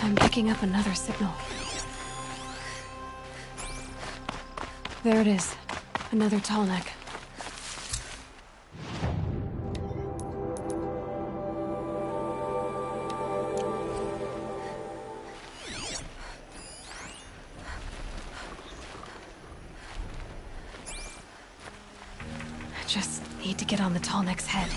I'm picking up another signal. There it is. Another tall neck. I just need to get on the tall neck's head.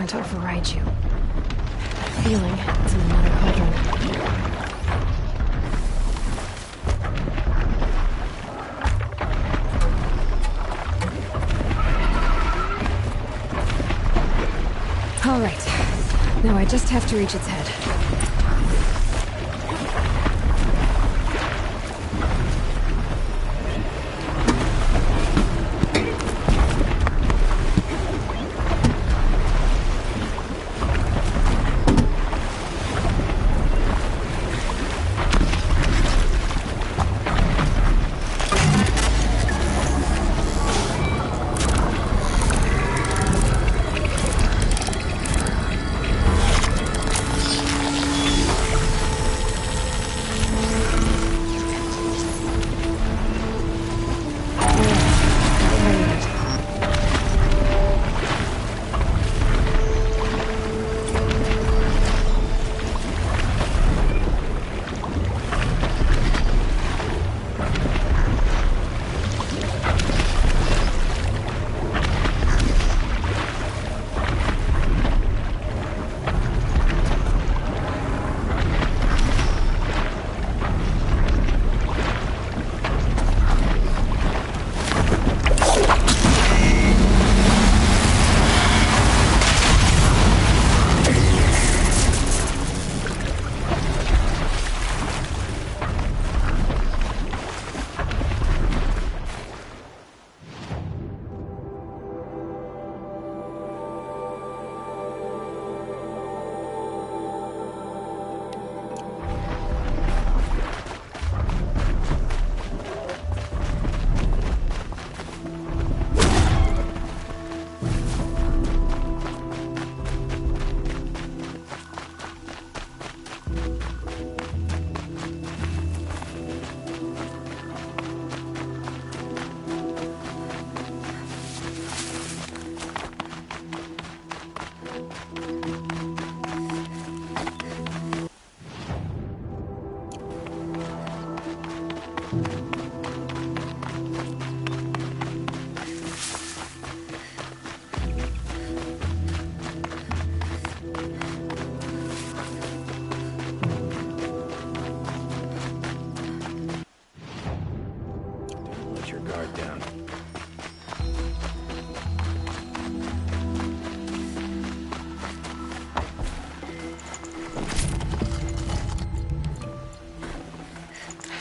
To override you. That feeling is in another cauldron. All right. Now I just have to reach its head.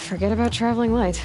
forget about traveling light.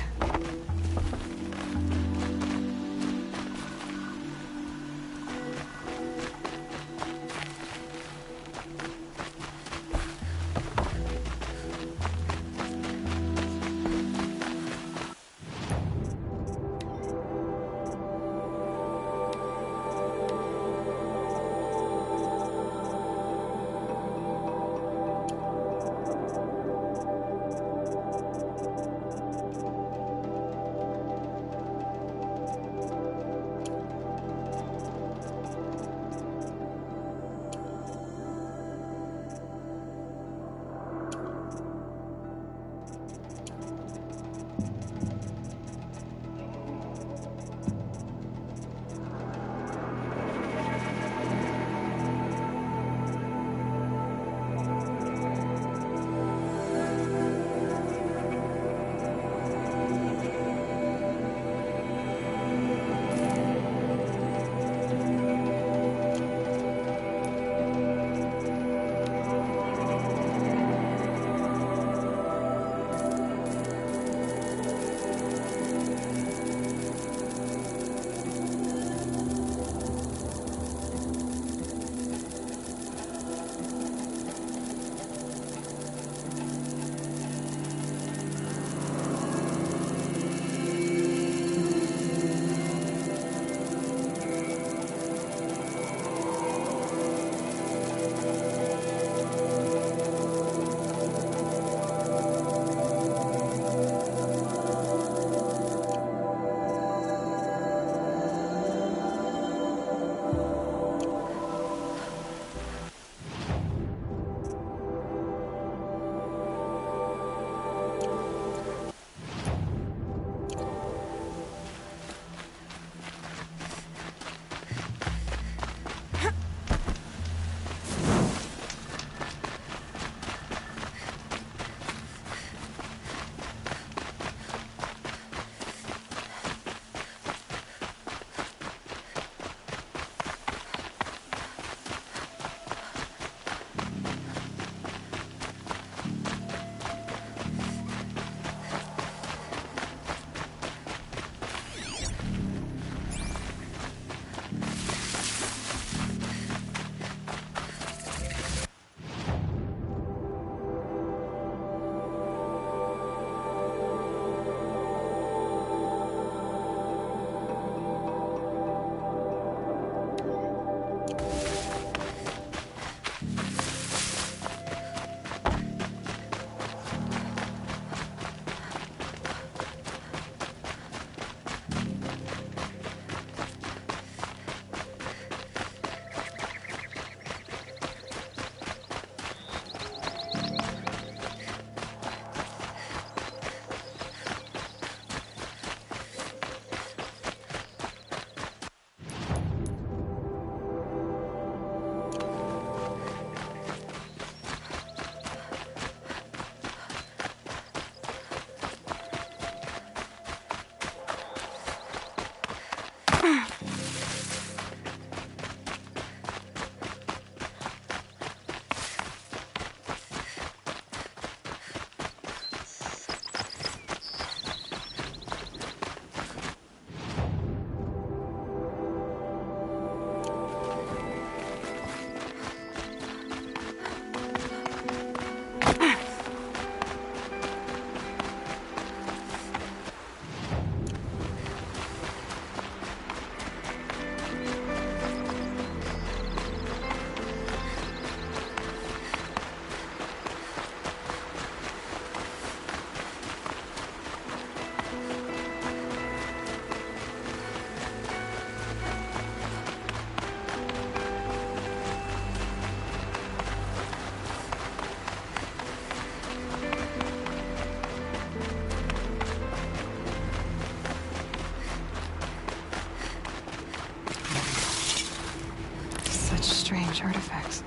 Strange artifacts.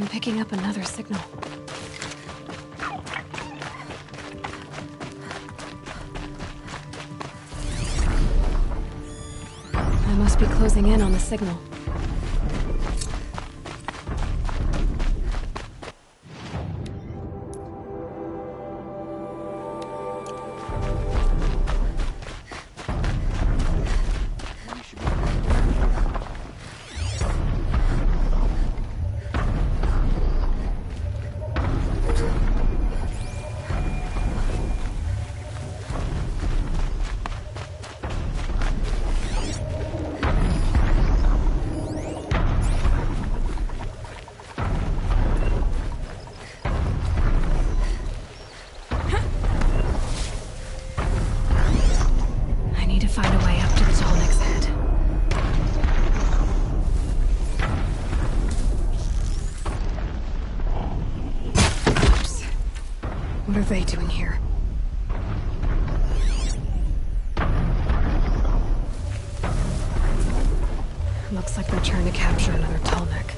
I'm picking up another signal. I must be closing in on the signal. What are they doing here? Looks like they're trying to capture another Tallneck.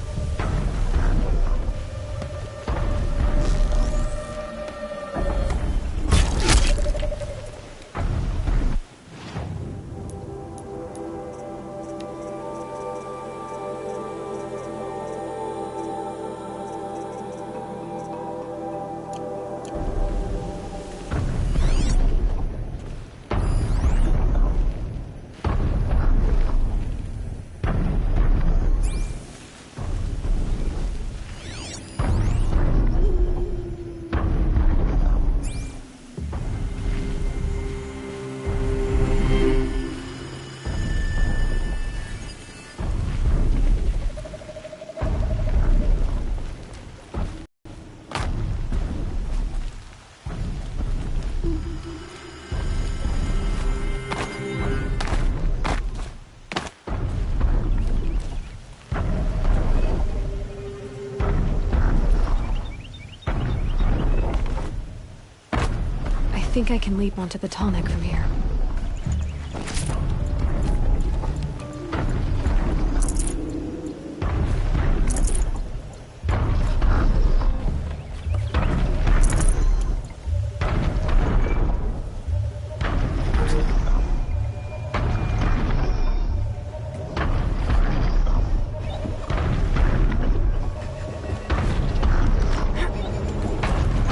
I think I can leap onto the Tallneck from here.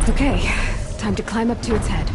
Okay, time to climb up to its head.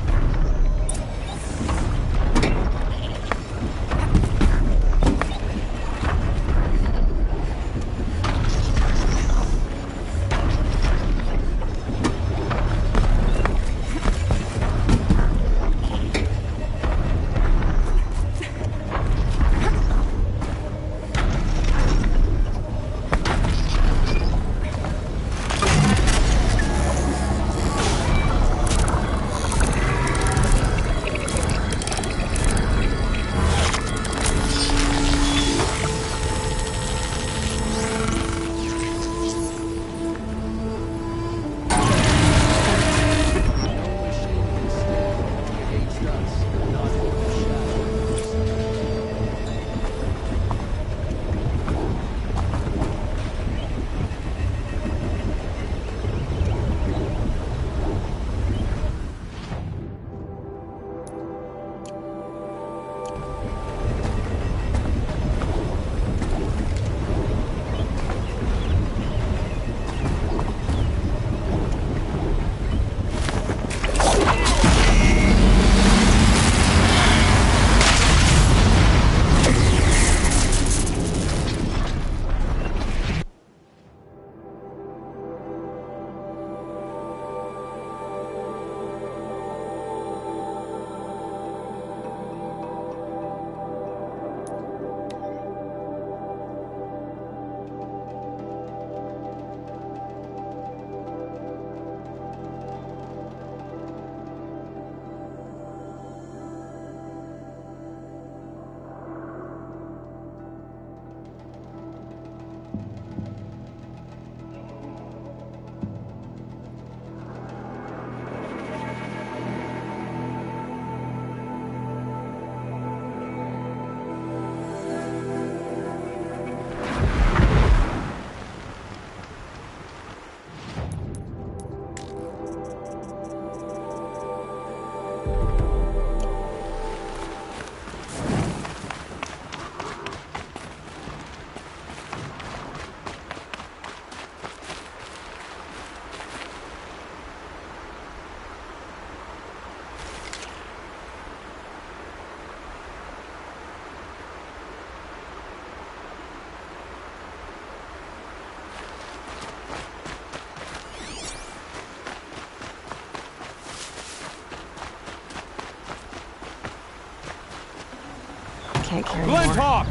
can't carry more. Glinthawk!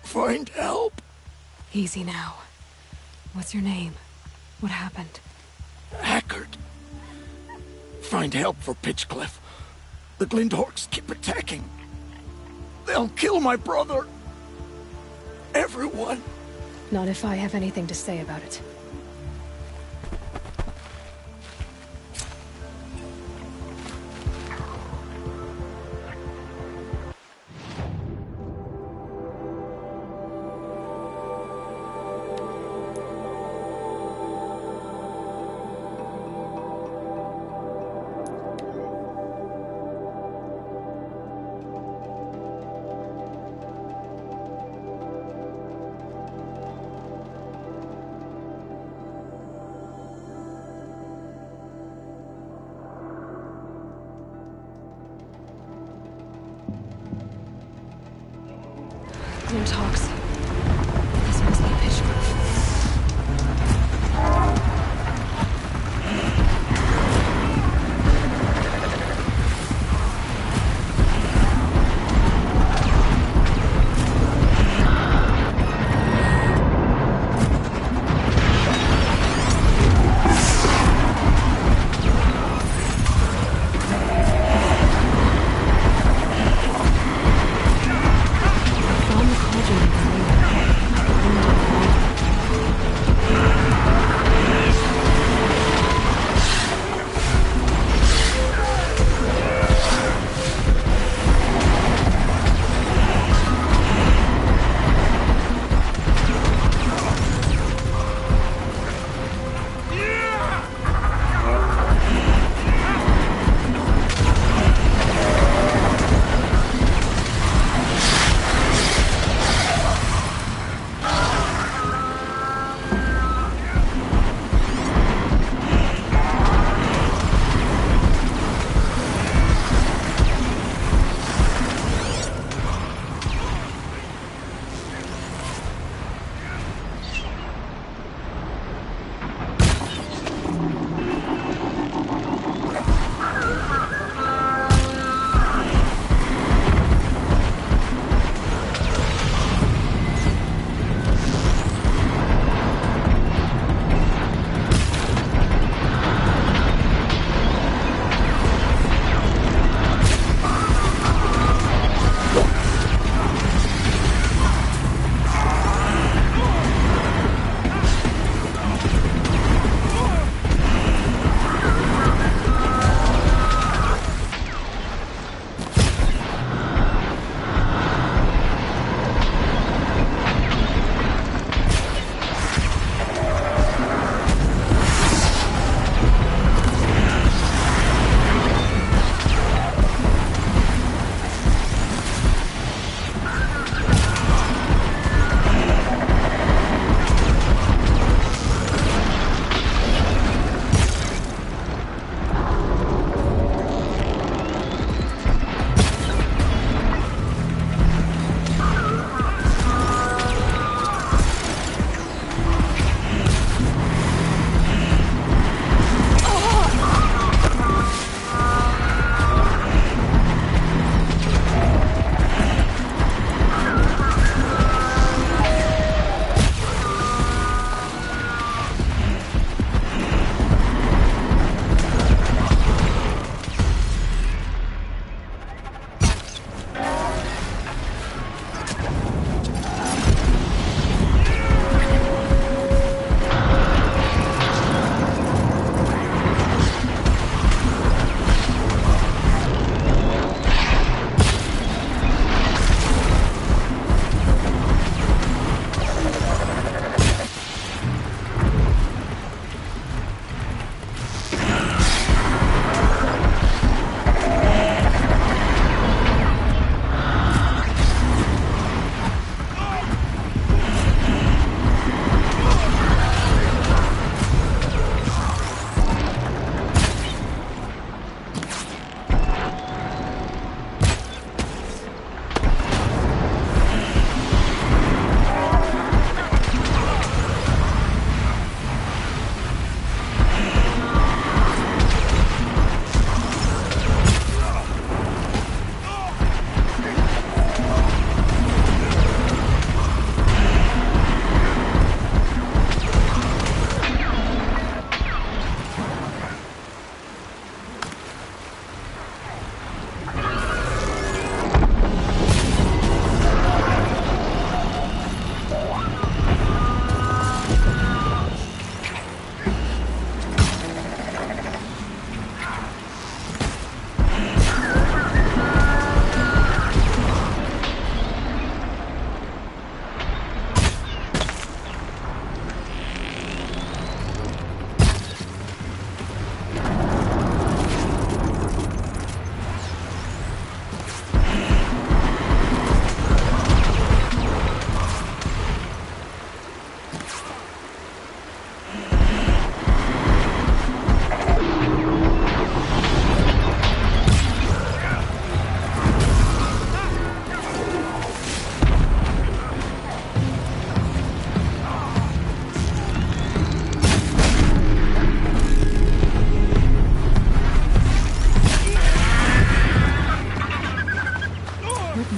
Find help. Easy now. What's your name? What happened? Hackard. Find help for Pitchcliff. The Glinthawks keep attacking. They'll kill my brother. Everyone. Not if I have anything to say about it. Glinthawks. This must be Pitchcliff. Found the cauldron.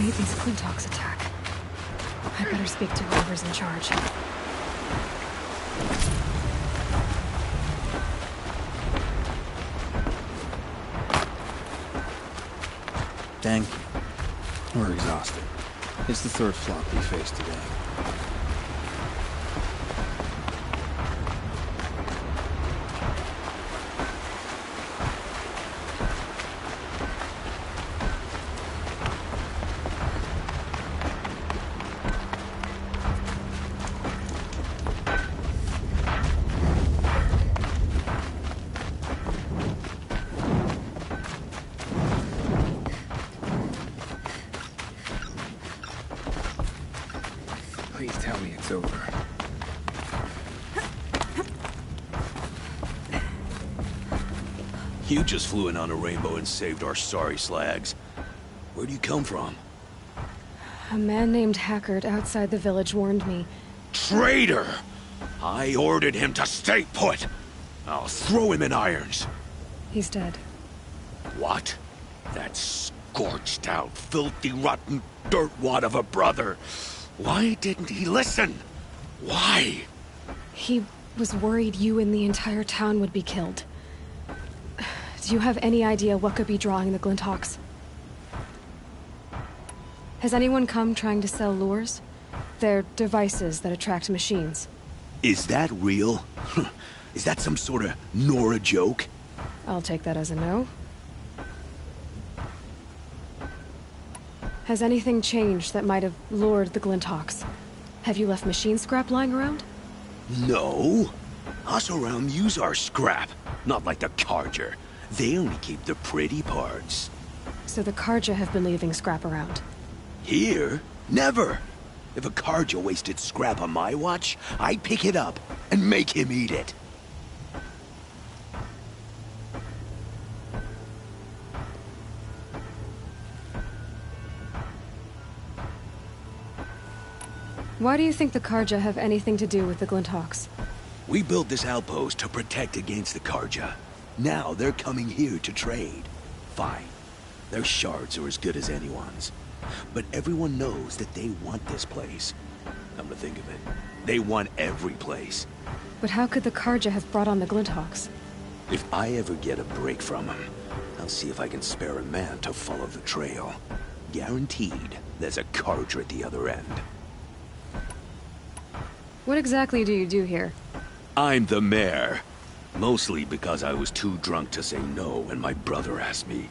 made these Clintox attack? I better speak to whoever's in charge. Dang. We're exhausted. It's the third flock we faced today. Please tell me it's over. You just flew in on a rainbow and saved our sorry slags. Where do you come from? A man named Hackard outside the village warned me. Traitor! I ordered him to stay put. I'll throw him in irons. He's dead. What? That scorched out, filthy, rotten dirtwad of a brother. Why didn't he listen? Why? He was worried you and the entire town would be killed. Do you have any idea what could be drawing the Glinthawks? Has anyone come trying to sell lures? They're devices that attract machines. Is that real? Is that some sort of Nora joke? I'll take that as a no. Has anything changed that might have lured the Glinthawks? Have you left machine scrap lying around? No. Us around use our scrap, not like the Carja. They only keep the pretty parts. So the Carja have been leaving scrap around. Here? Never. If a Carja wasted scrap on my watch, I'd pick it up and make him eat it. Why do you think the Carja have anything to do with the Glinthawks? We built this outpost to protect against the Carja. Now they're coming here to trade. Fine. Their shards are as good as anyone's. But everyone knows that they want this place. Come to think of it, they want every place. But how could the Carja have brought on the Glinthawks? If I ever get a break from them, I'll see if I can spare a man to follow the trail. Guaranteed, there's a Carja at the other end. What exactly do you do here? I'm the mayor. Mostly because I was too drunk to say no when my brother asked me.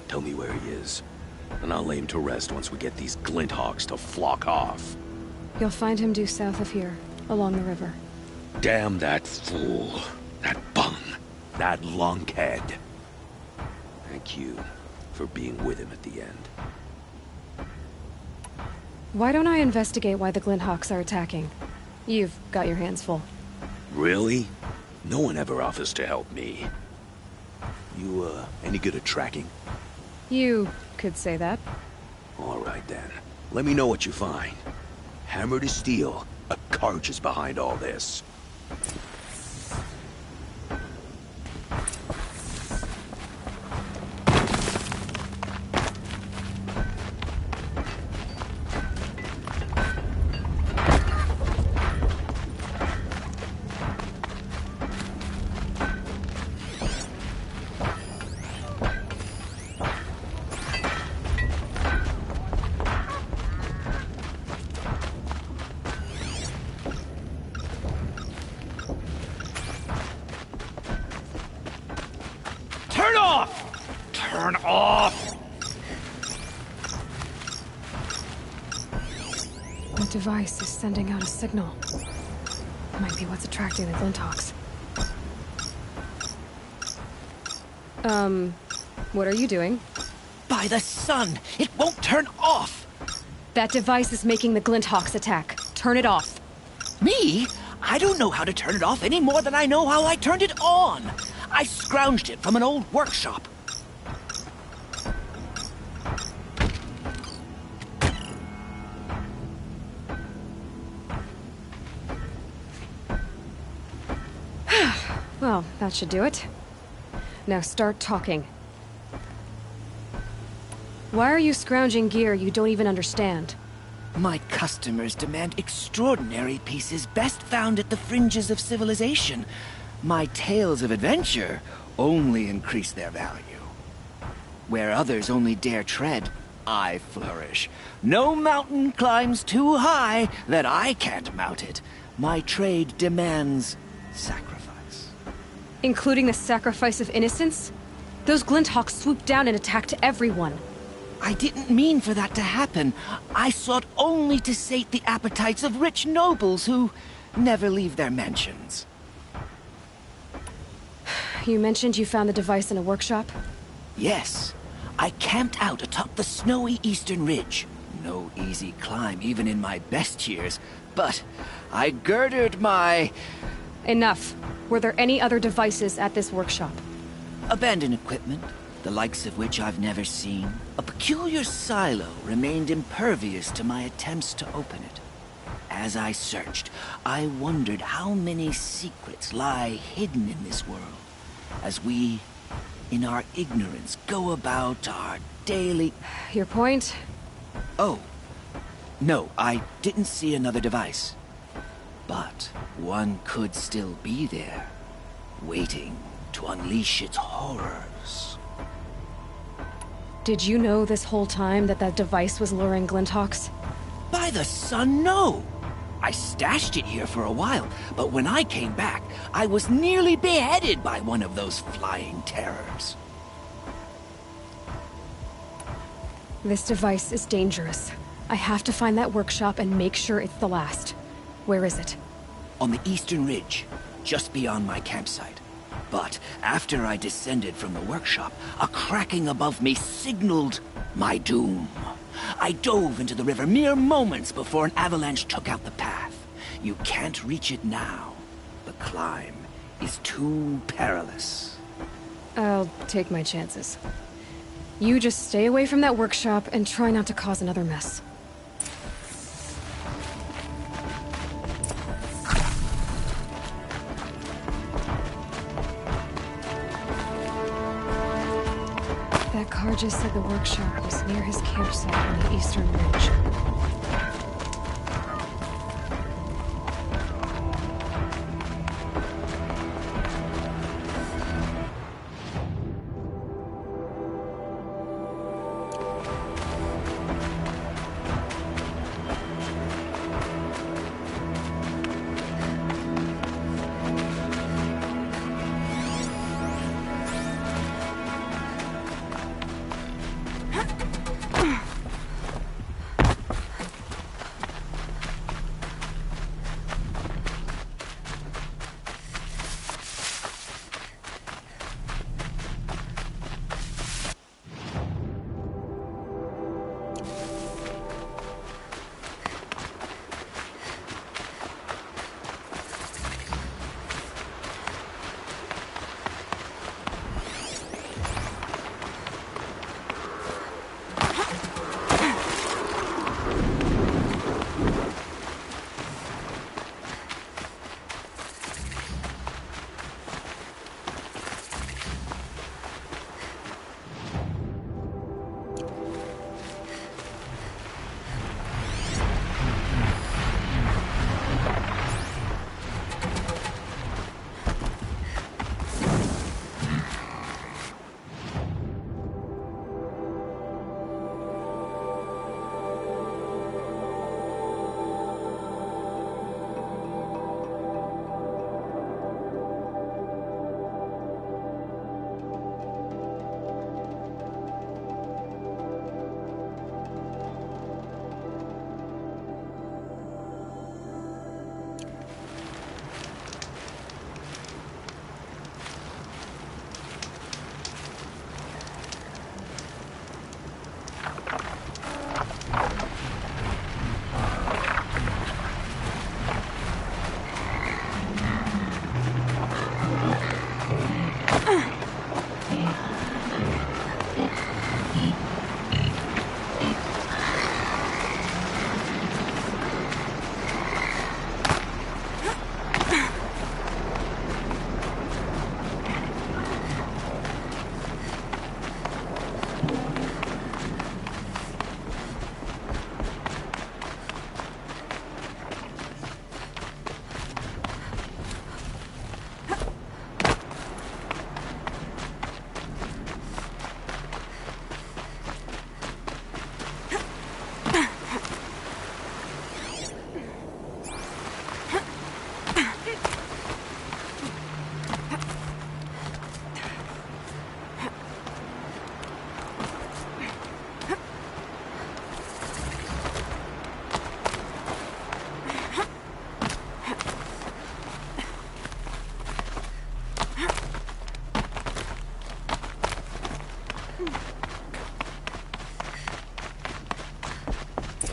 Tell me where he is, and I'll lay him to rest once we get these Glinthawks to flock off. You'll find him due south of here, along the river. Damn that fool. That bung. That lunkhead. Thank you for being with him at the end. Why don't I investigate why the Glinthawks are attacking? You've got your hands full. Really? No one ever offers to help me. You, any good at tracking? You could say that. All right, then. Let me know what you find. Hammer to steel, a Carja is behind all this. Turn off! Turn off! The device is sending out a signal. Might be what's attracting the Glinthawks. What are you doing? By the sun! It won't turn off! That device is making the Glinthawks attack. Turn it off. Me? I don't know how to turn it off any more than I know how I turned it on. I scrounged it from an old workshop. Well, that should do it. Now start talking. Why are you scrounging gear you don't even understand? My customers demand extraordinary pieces best found at the fringes of civilization. My tales of adventure only increase their value. Where others only dare tread, I flourish. No mountain climbs too high that I can't mount it. My trade demands sacrifice. Including the sacrifice of innocence? Those Glinthawks swooped down and attacked everyone. I didn't mean for that to happen. I sought only to sate the appetites of rich nobles who never leave their mansions. You mentioned you found the device in a workshop? Yes. I camped out atop the snowy eastern ridge. No easy climb even in my best years, but I girded my... Enough. Were there any other devices at this workshop? abandoned equipment, the likes of which I've never seen. A peculiar silo remained impervious to my attempts to open it. As I searched, I wondered how many secrets lie hidden in this world, as we, in our ignorance, go about our daily... Your point? Oh. No, I didn't see another device. But one could still be there, waiting to unleash its horrors. Did you know this whole time that that device was luring Glinthawks? By the sun, no! I stashed it here for a while, but when I came back, I was nearly beheaded by one of those flying terrors. This device is dangerous. I have to find that workshop and make sure it's the last. Where is it? On the eastern ridge, just beyond my campsite. But after I descended from the workshop, a cracking above me signaled my doom. I dove into the river mere moments before an avalanche took out the path. You can't reach it now. The climb is too perilous. I'll take my chances. You just stay away from that workshop and try not to cause another mess. That car just said the workshop was near his campsite on the eastern ridge.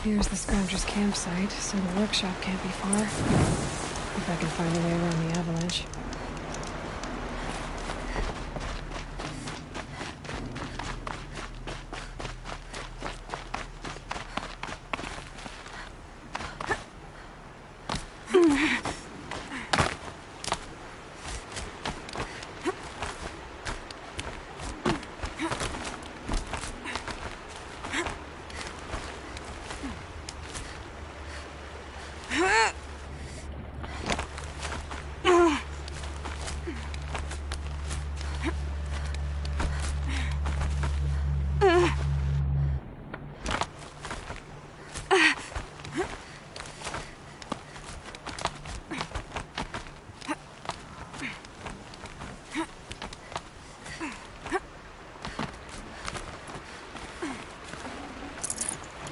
Here's the Scroungers campsite, so the workshop can't be far. If I can find a way around the avalanche.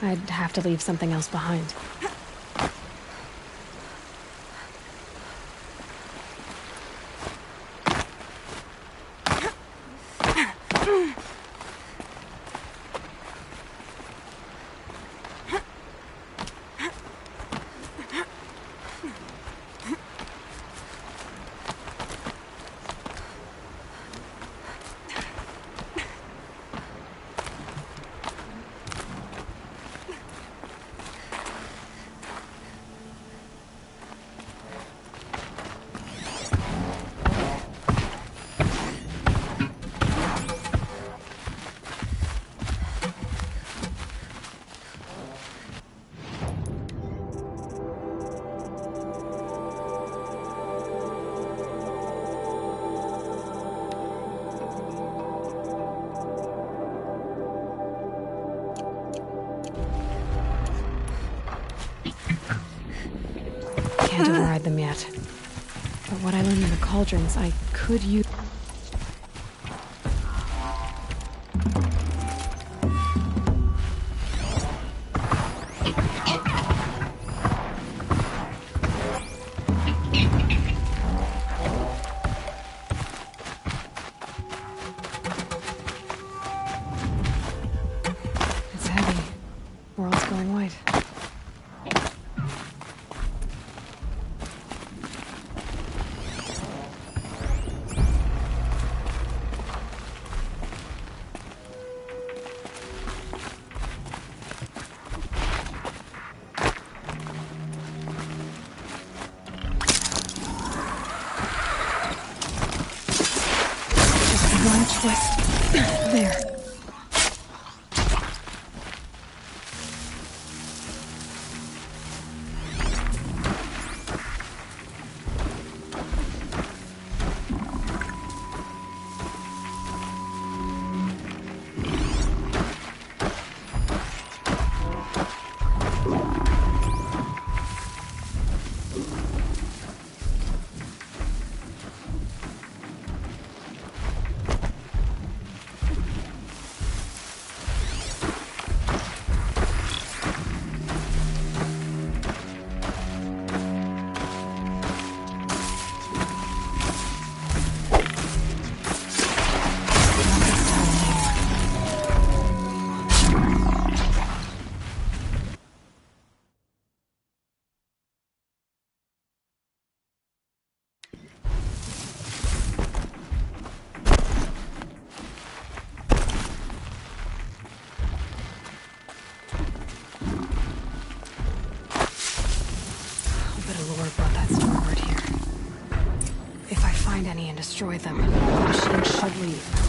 I'd have to leave something else behind. Can't override them yet. But what I learned in the cauldrons, I could use... It's heavy. World's going white. One twist. There. Any and destroy them. The machine should leave.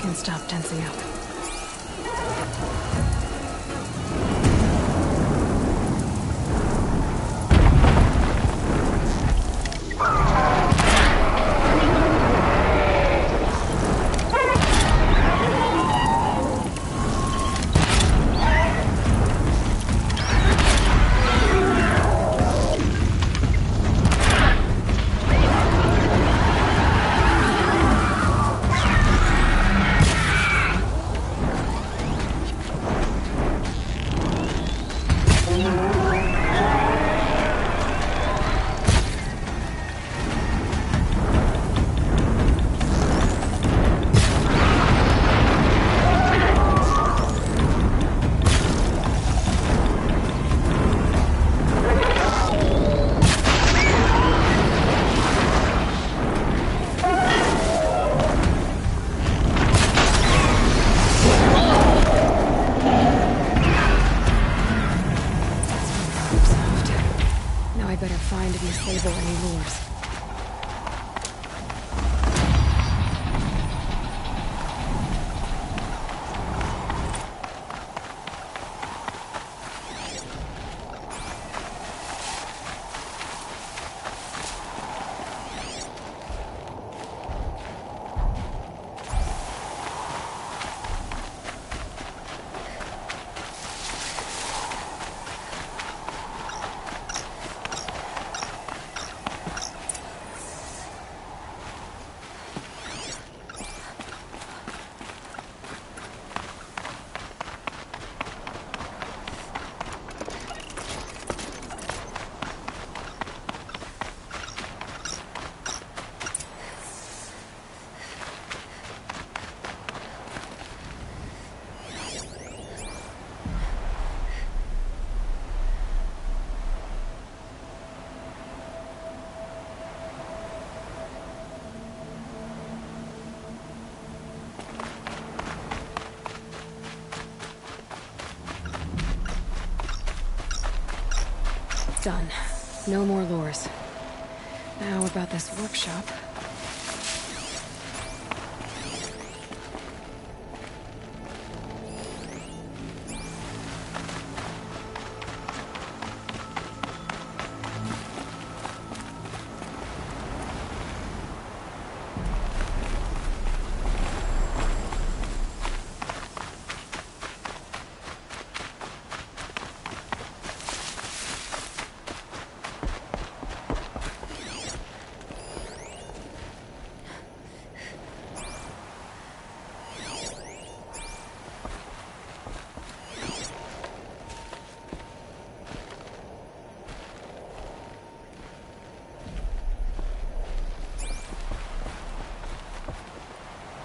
can stop tensing up. Disable any lures. Done. No more lures. Now about this workshop.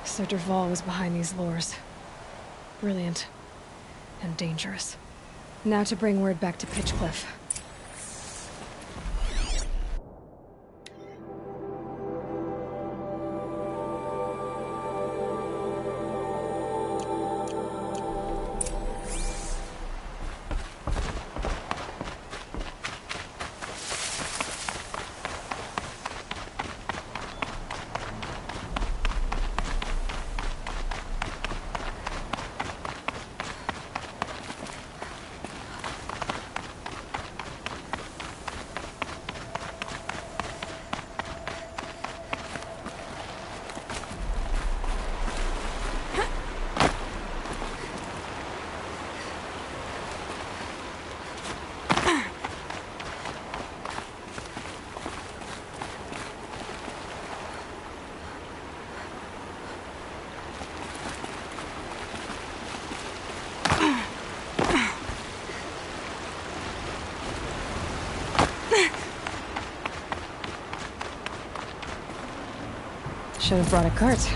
So Dervahl was behind these lures. Brilliant. And dangerous. Now to bring word back to Pitchcliff. Should have brought a cart.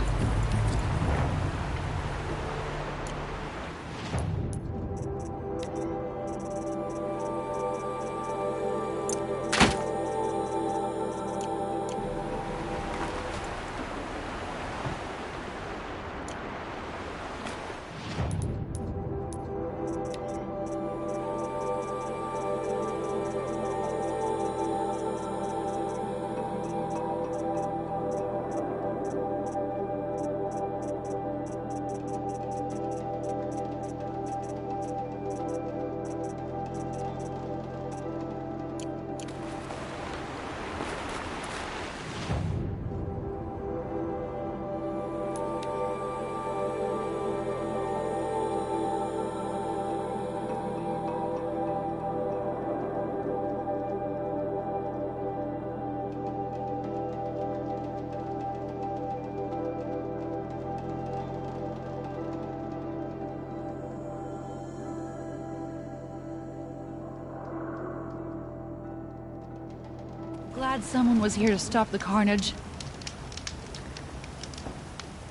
Glad someone was here to stop the carnage.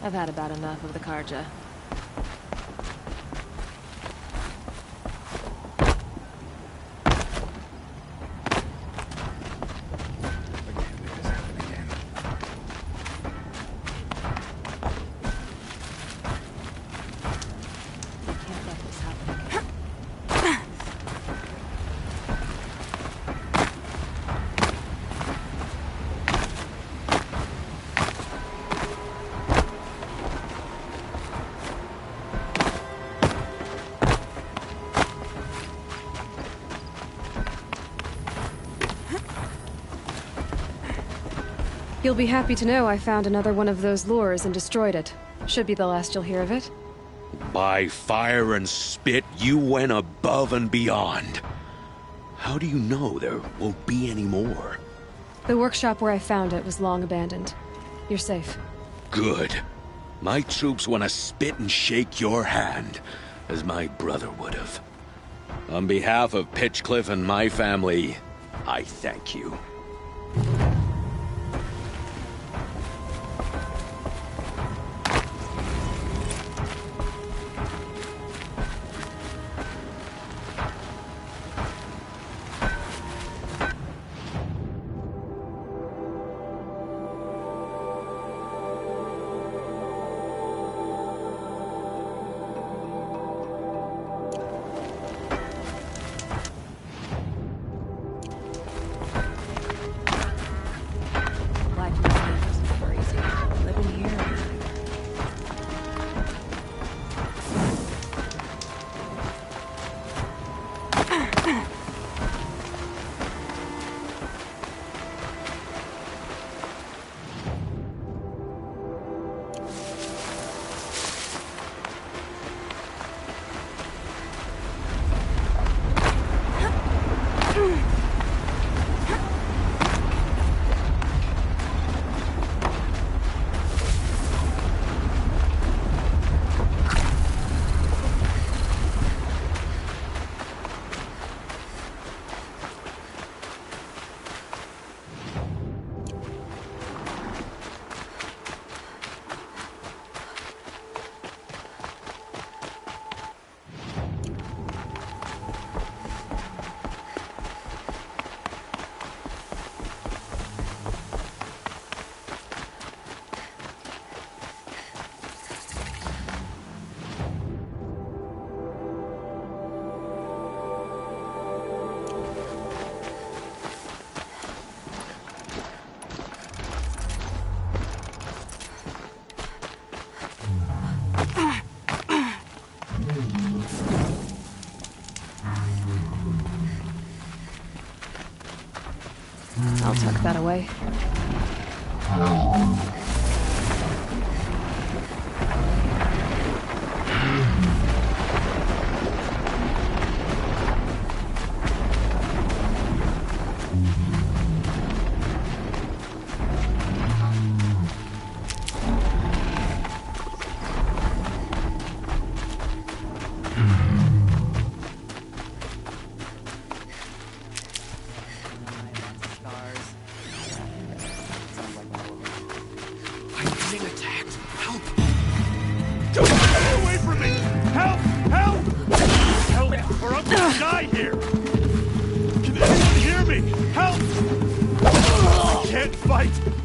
I've had about enough of the Karja. Can't let this happen again. You'll be happy to know I found another one of those lures and destroyed it. Should be the last you'll hear of it. By fire and spit, you went above and beyond. How do you know there won't be any more? The workshop where I found it was long abandoned. You're safe. Good. My troops want to spit and shake your hand, as my brother would have. On behalf of Pitchcliff and my family, I thank you. Life in the cave is crazy. Living here. I'll tuck that away.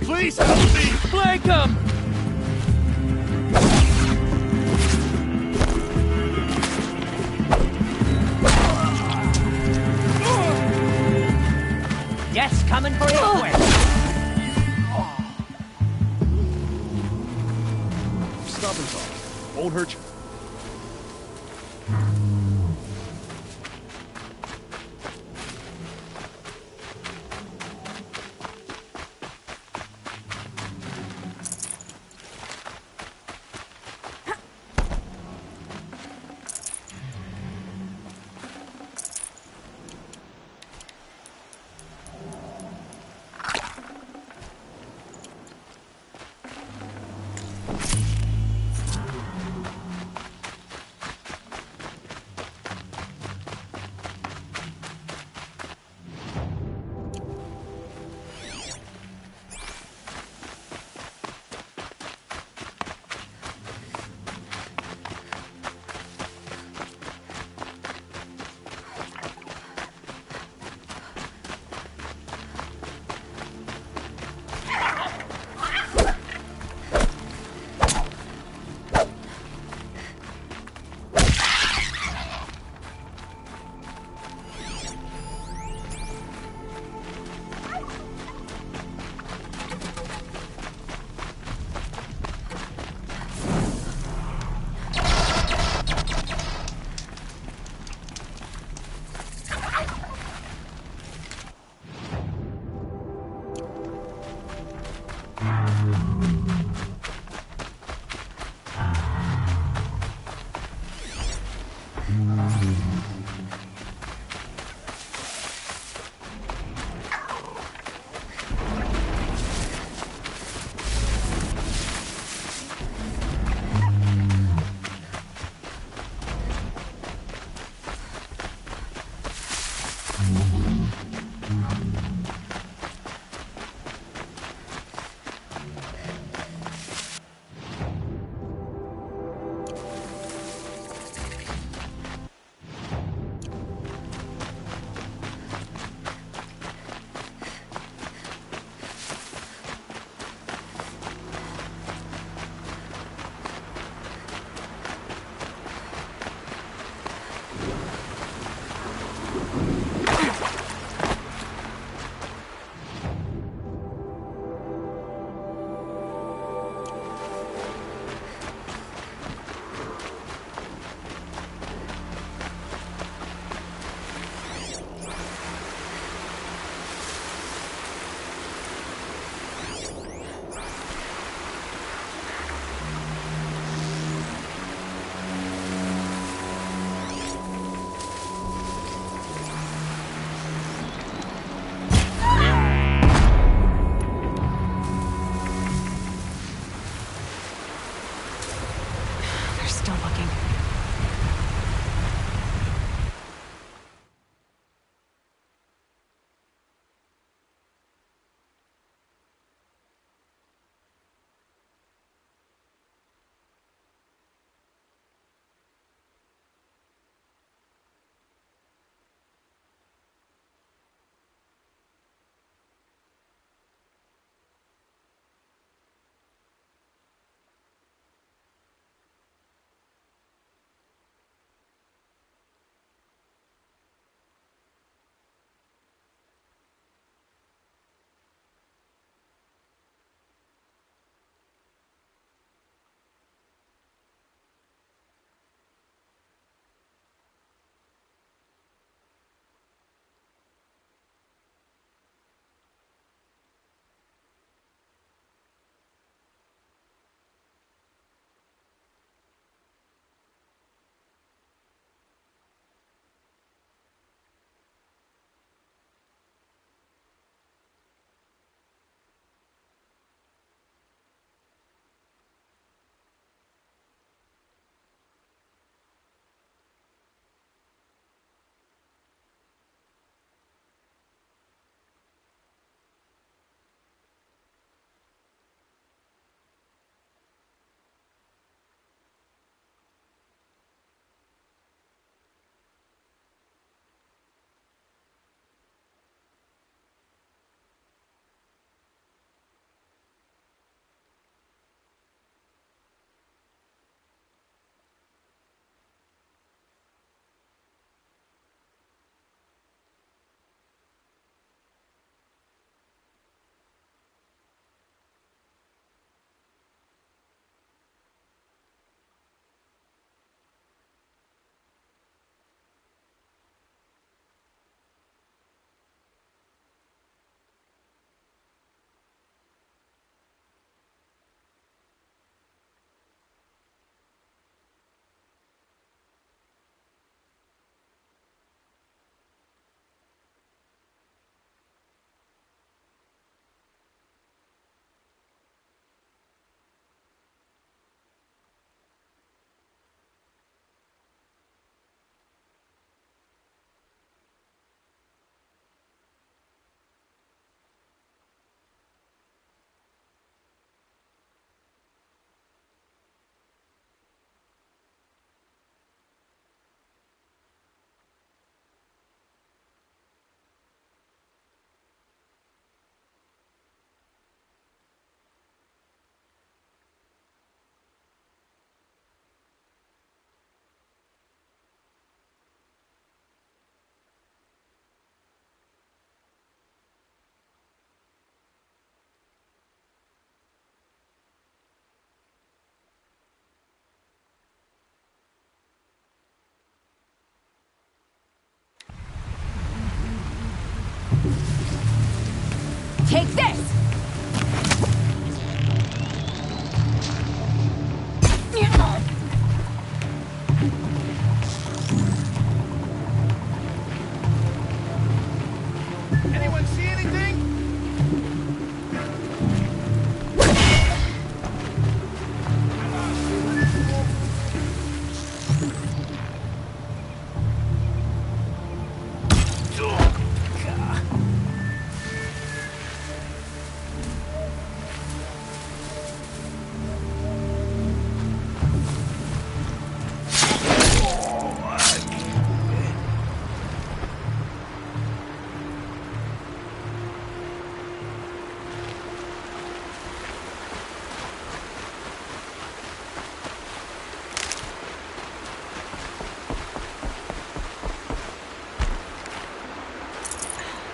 Please help me! Flank him! Yes, coming for you quick. Stop and talk. Won't hurt you. Take this! Anyone see anything?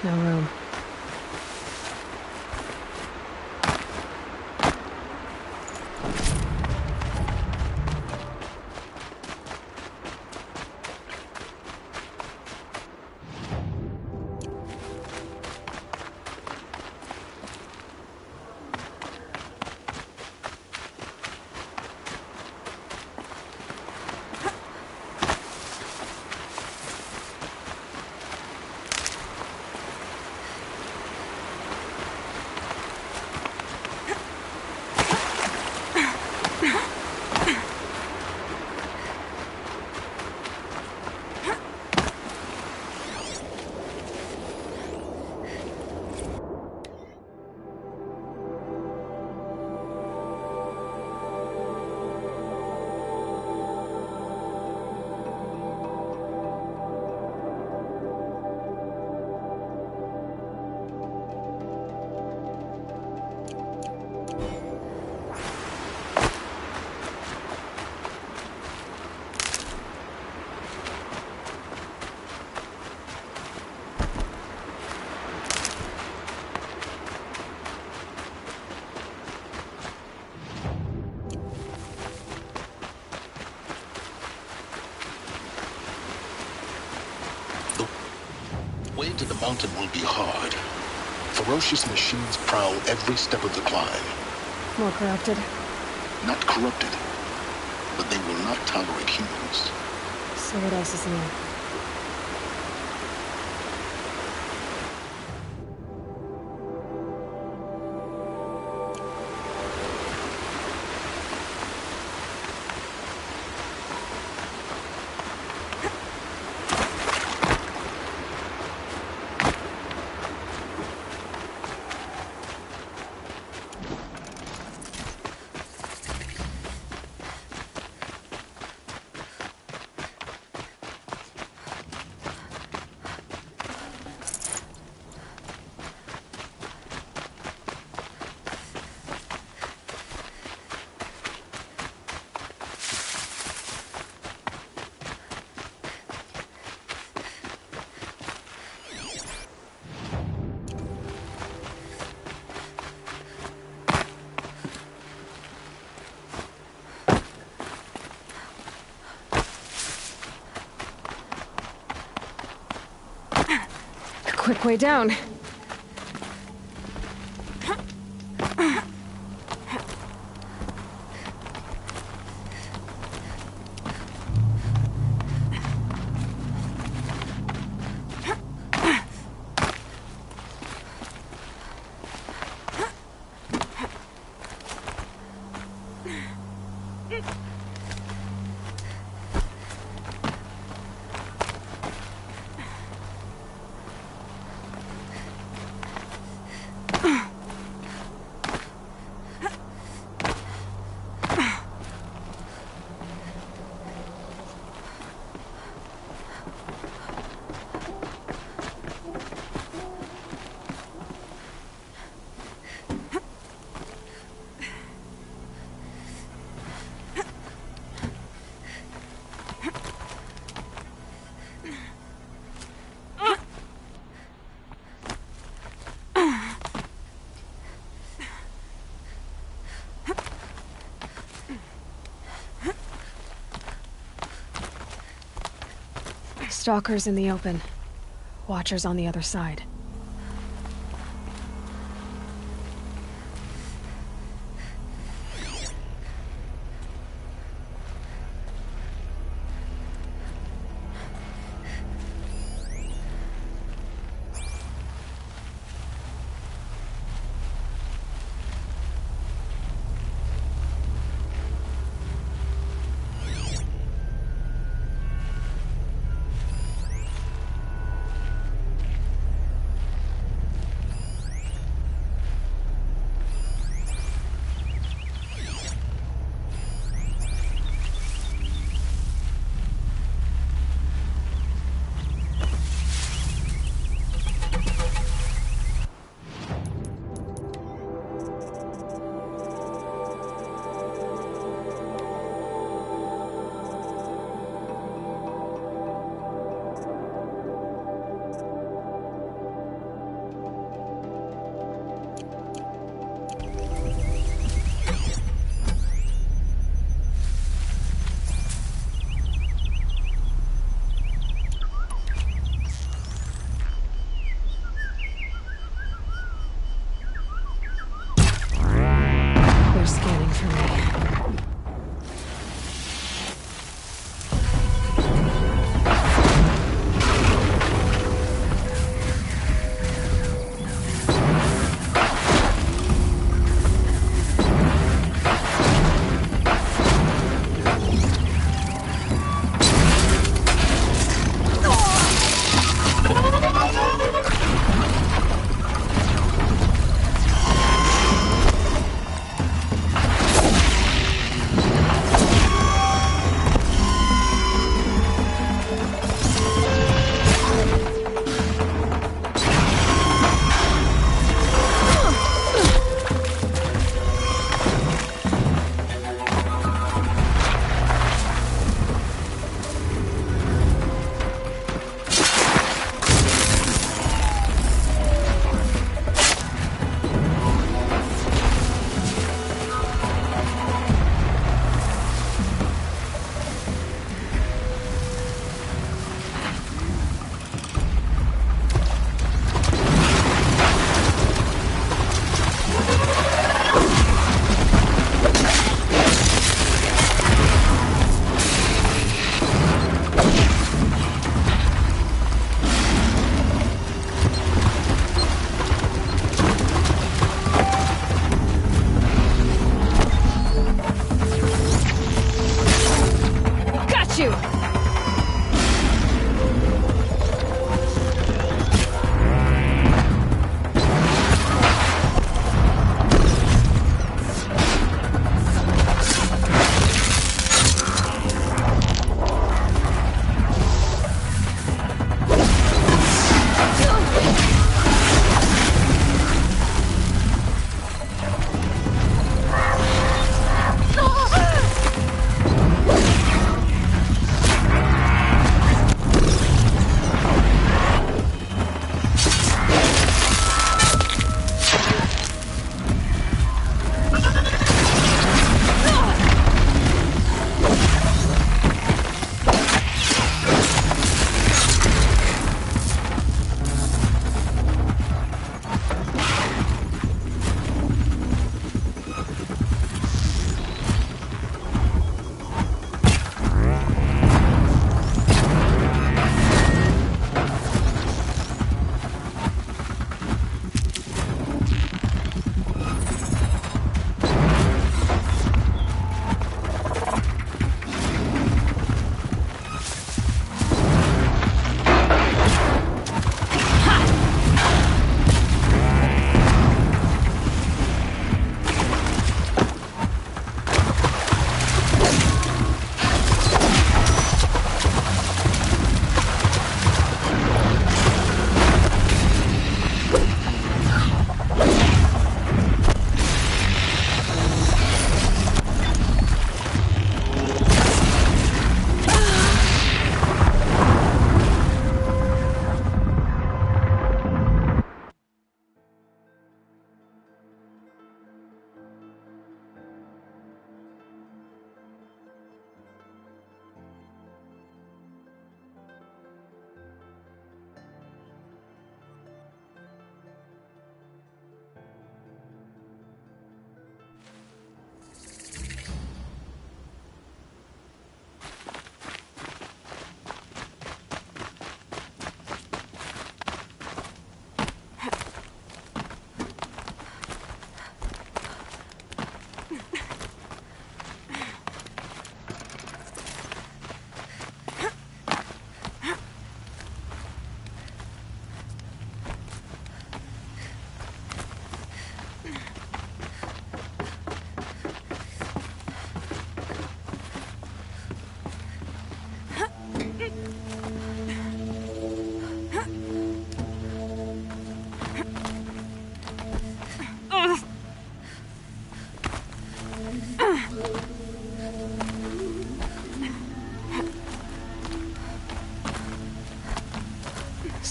No room. The way to the mountain will be hard. Ferocious machines prowl every step of the climb. More corrupted. Not corrupted, but they will not tolerate humans. So what else is new? Quick way down. Stalkers in the open. Watchers on the other side.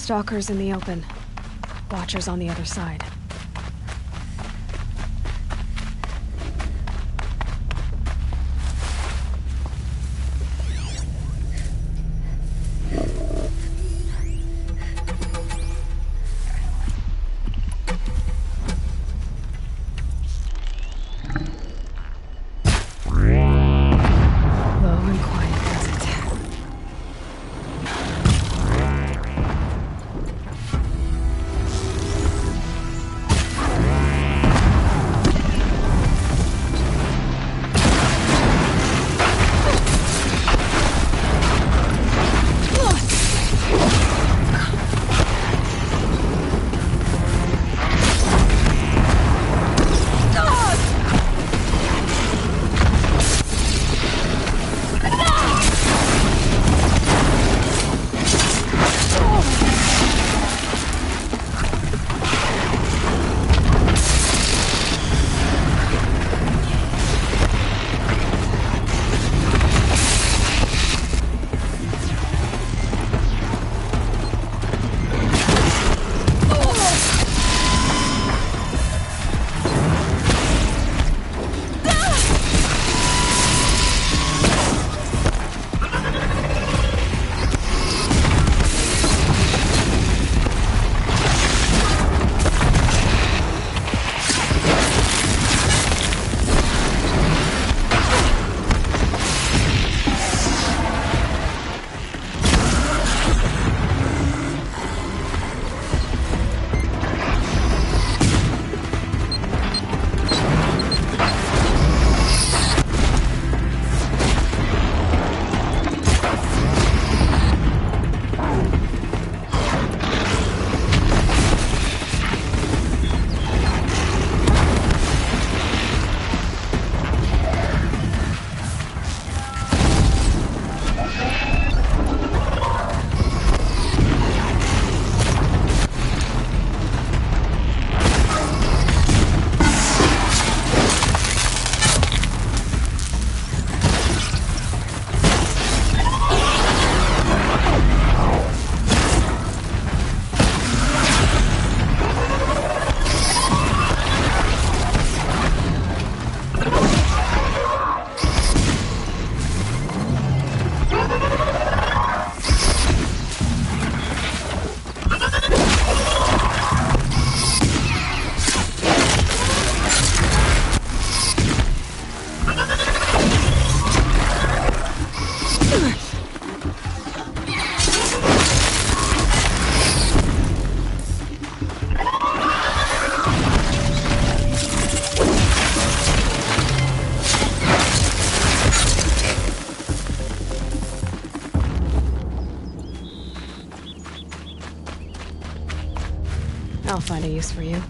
Stalkers in the open. Watchers on the other side. I'll find a use for you.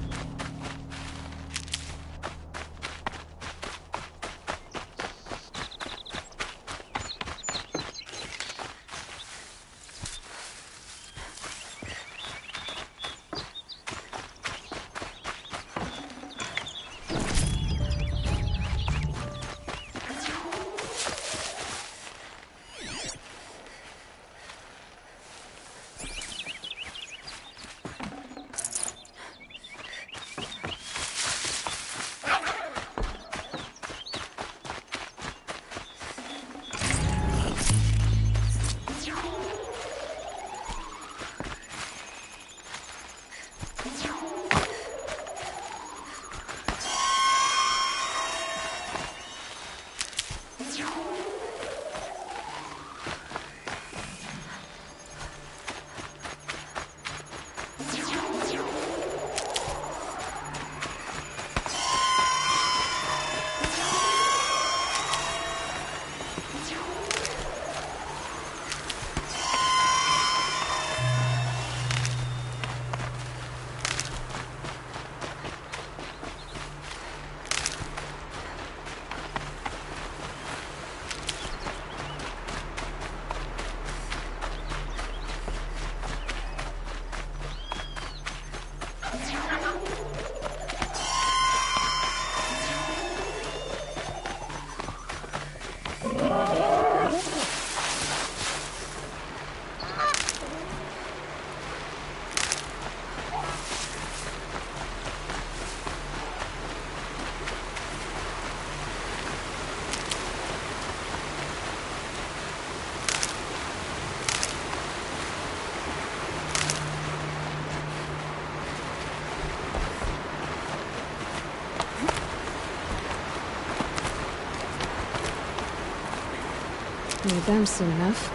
Need them soon enough.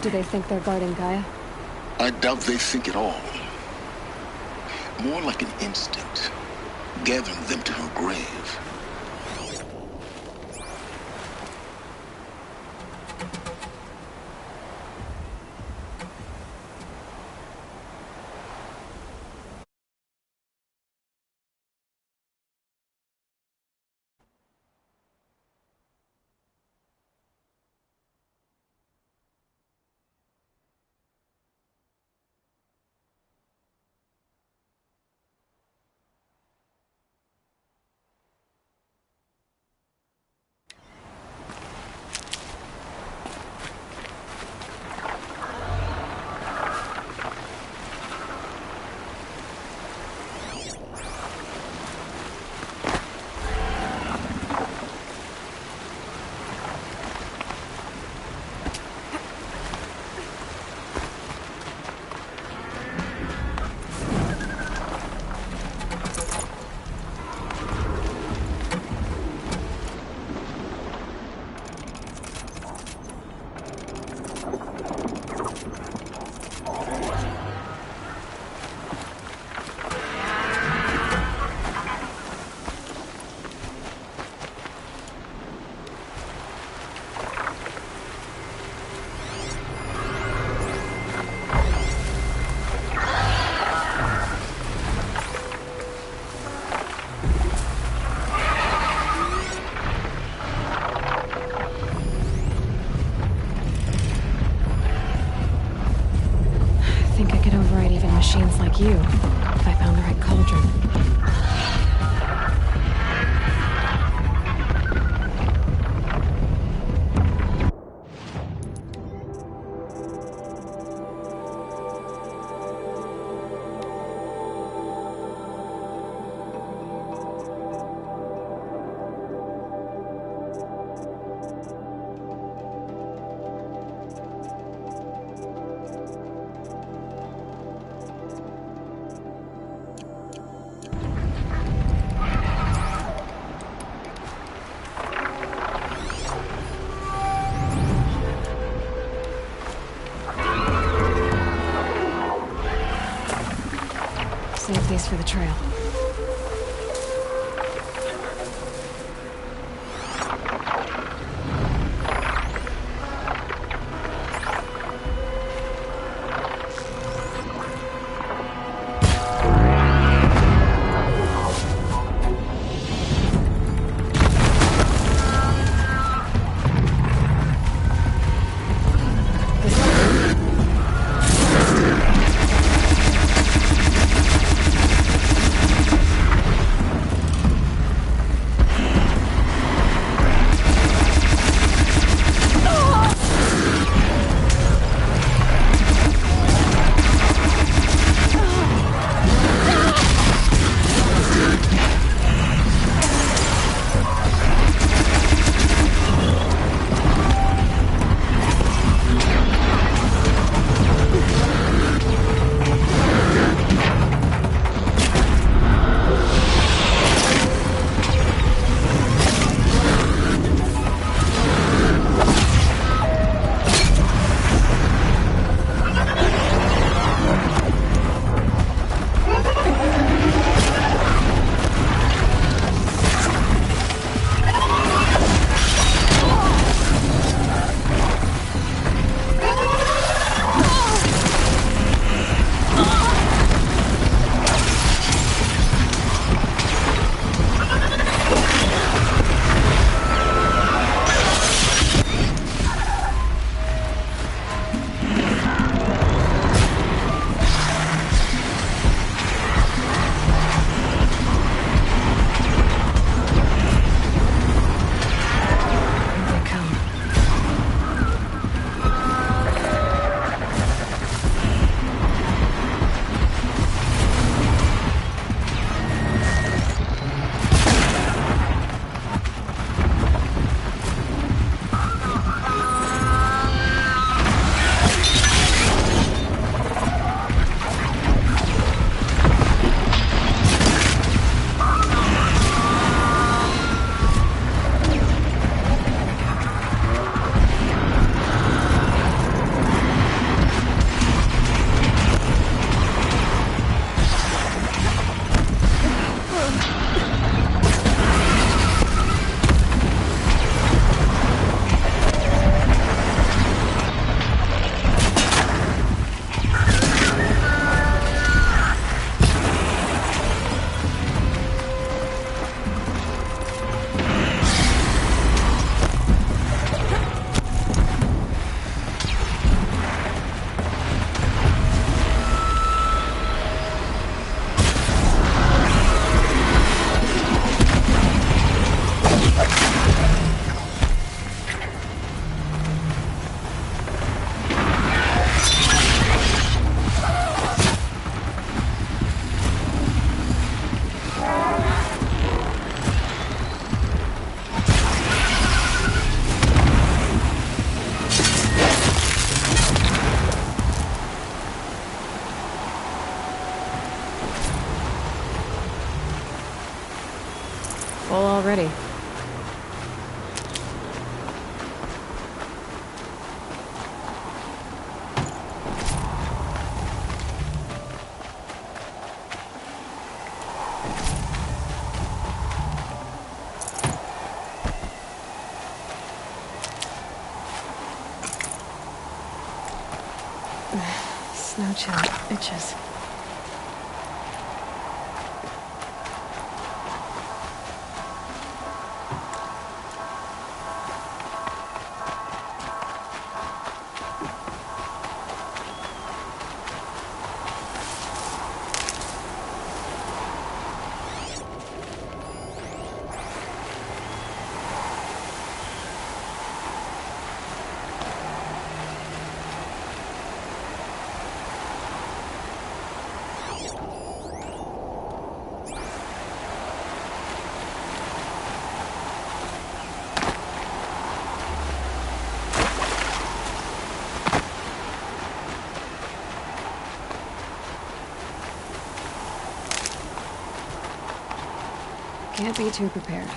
Do they think they're guarding Gaia? I doubt they think at all. More like an instinct, gathering them to her grave. Machines like you, if I found the right cauldron. for the trail. Full already. Snow chill itches. Can't be too prepared.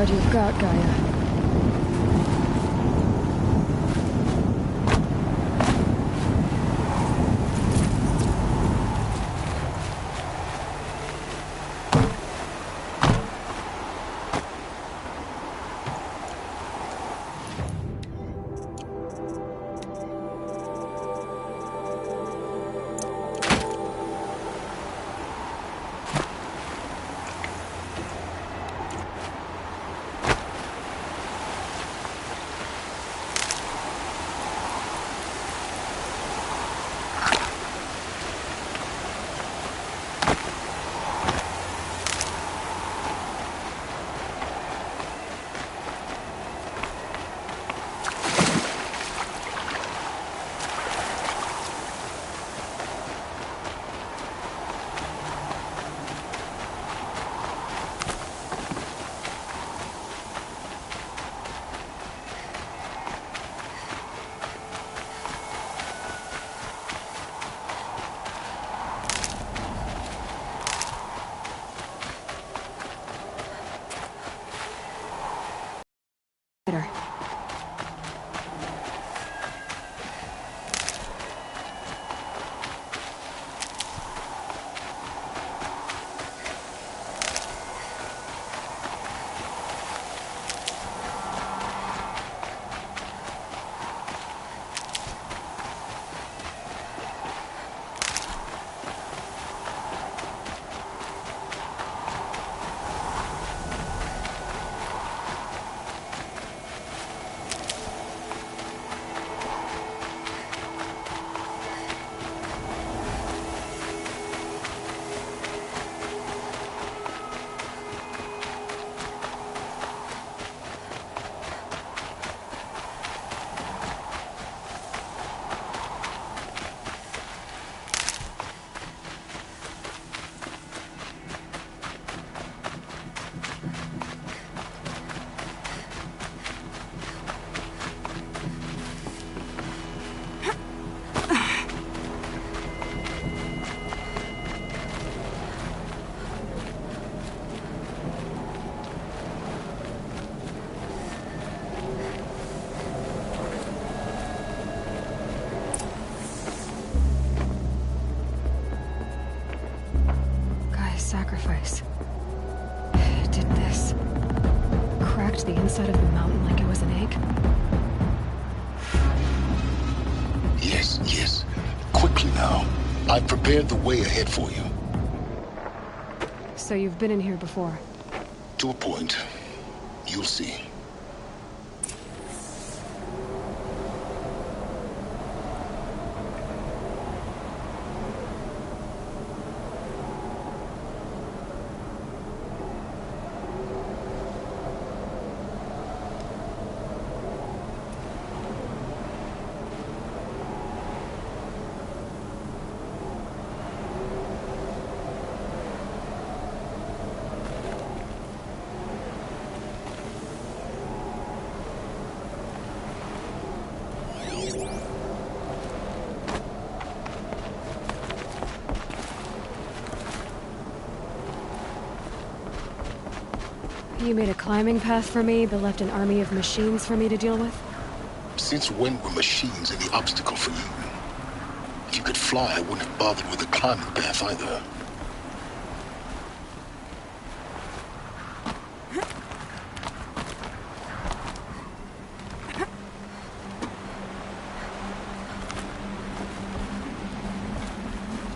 guard you've got, Gaia. Sacrifice. It did this. Cracked the inside of the mountain like it was an egg. Yes, yes. Quickly now. I've prepared the way ahead for you. So you've been in here before? To a point. You'll see. You made a climbing path for me, but left an army of machines for me to deal with? Since when were machines any obstacle for you? If you could fly, I wouldn't have bothered with a climbing path either.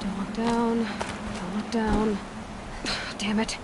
Don't look down. Don't look down. Damn it.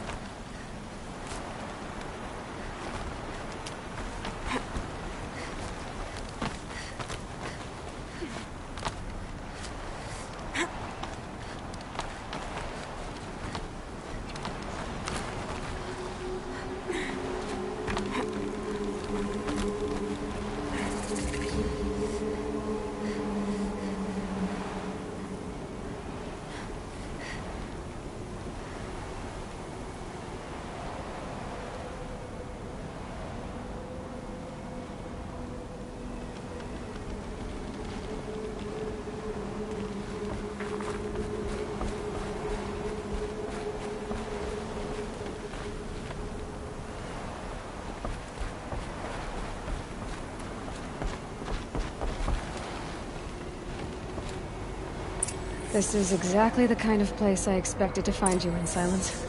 This is exactly the kind of place I expected to find you in, Silence.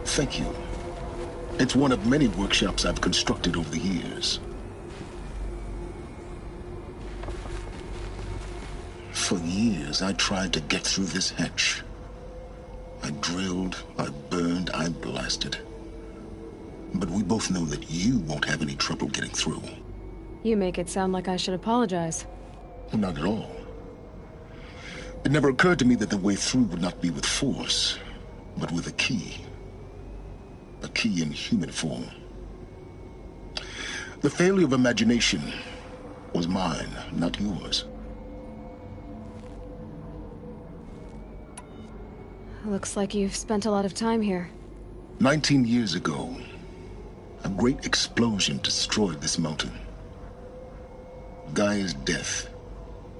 Thank you. It's one of many workshops I've constructed over the years. For years, I tried to get through this hatch. I drilled, I burned, I blasted. But we both know that you won't have any trouble getting through. You make it sound like I should apologize. Well, not at all. It never occurred to me that the way through would not be with force, but with a key. A key in human form. The failure of imagination was mine, not yours. Looks like you've spent a lot of time here. 19 years ago, a great explosion destroyed this mountain. Gaia's death,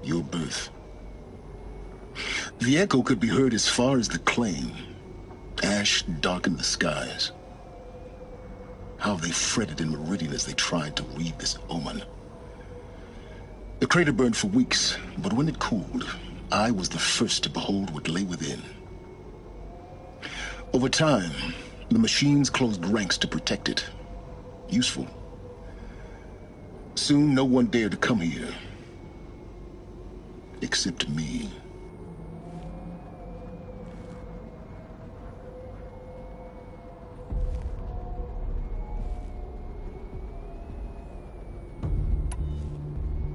your birth. The echo could be heard as far as the claim. Ash darkened the skies. How they fretted in Meridian as they tried to read this omen. The crater burned for weeks, but when it cooled, I was the first to behold what lay within. Over time, the machines closed ranks to protect it. Useful. Soon, no one dared to come here. Except me.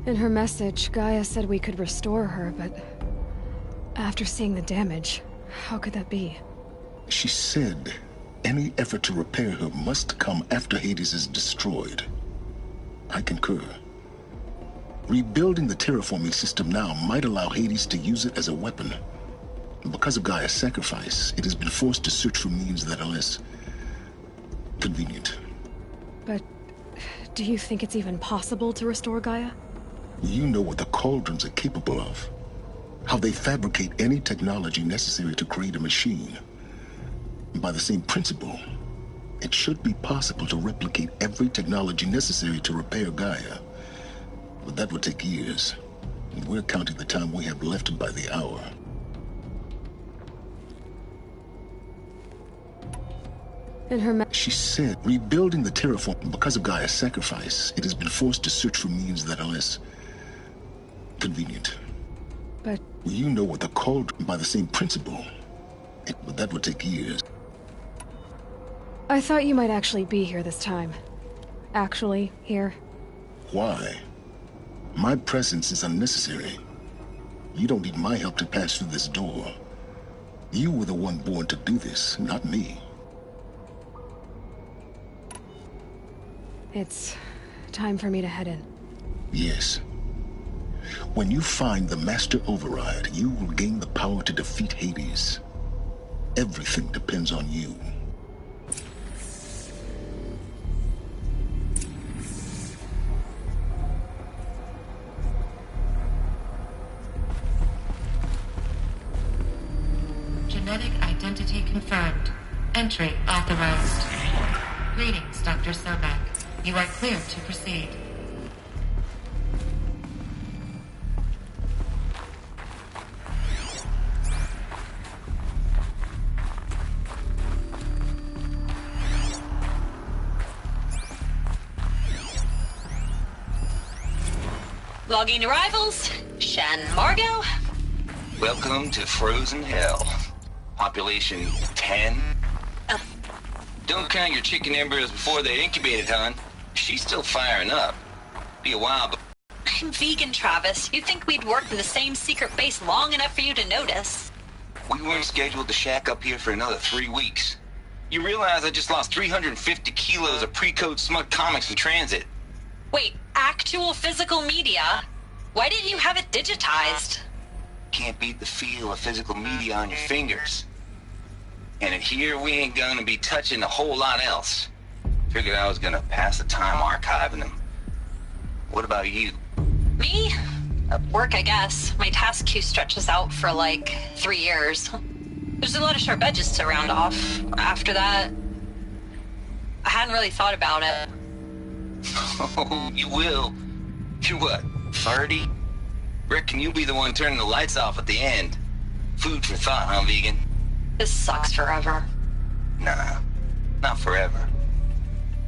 In her message, Gaia said we could restore her, but after seeing the damage, how could that be? She said any effort to repair her must come after Hades is destroyed. I concur. Rebuilding the terraforming system now might allow Hades to use it as a weapon. Because of Gaia's sacrifice, it has been forced to search for means that are less convenient. But do you think it's even possible to restore Gaia? You know what the Cauldrons are capable of. How they fabricate any technology necessary to create a machine. By the same principle, it should be possible to replicate every technology necessary to repair Gaia. But that would take years. And we're counting the time we have left by the hour. In her She said, rebuilding the terraform, because of Gaia's sacrifice, it has been forced to search for means that are less convenient. But you know what the Cauldron, by the same principle, but that would take years. I thought you might actually be here this time. Actually, here. Why? My presence is unnecessary. You don't need my help to pass through this door. You were the one born to do this, not me. It's time for me to head in. Yes. When you find the Master Override, you will gain the power to defeat Hades. Everything depends on you. Genetic identity confirmed. Entry authorized. Greetings, Dr. Sobek. You are cleared to proceed. Logging arrivals. Shan Margot. Welcome to Frozen Hell. Population 10. Don't count your chicken embryos before they're incubated, hon. She's still firing up. Be a while, but... I'm vegan, Travis. You'd think we'd worked in the same secret base long enough for you to notice. We weren't scheduled to shack up here for another 3 weeks. You realize I just lost 350 kilos of pre-code smut comics in transit. Wait, actual physical media? Why didn't you have it digitized? Can't beat the feel of physical media on your fingers. And in here, we ain't gonna be touching a whole lot else. Figured I was gonna pass the time archiving them. What about you? Me? Work, I guess. My task queue stretches out for like 3 years. There's a lot of sharp edges to round off. After that, I hadn't really thought about it. Oh, you will. You're what, 30? Reckon you'll be the one turning the lights off at the end. Food for thought, huh, vegan? This sucks forever. Nah, not forever.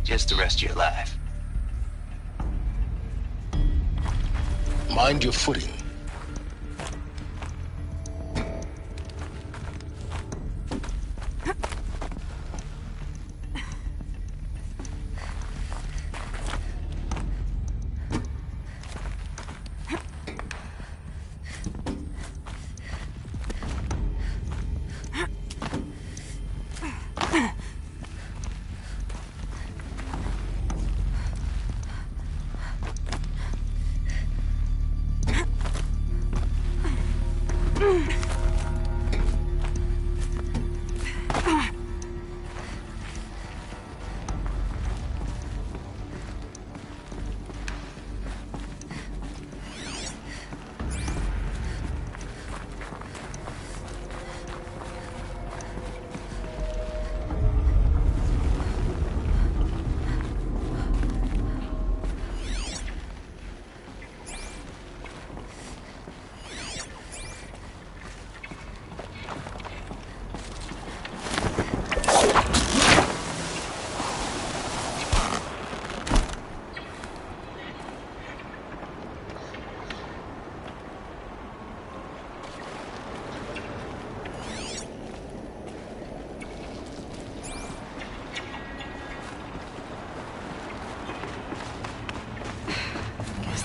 Just the rest of your life. Mind your footing.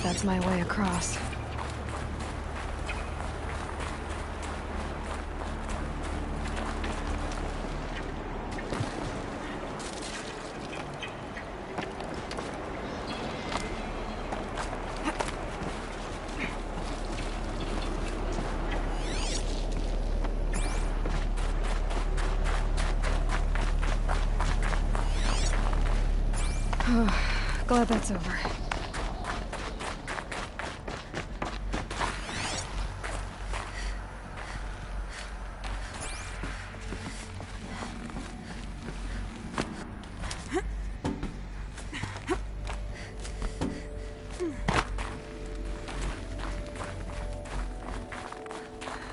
That's my way across. Glad that's over.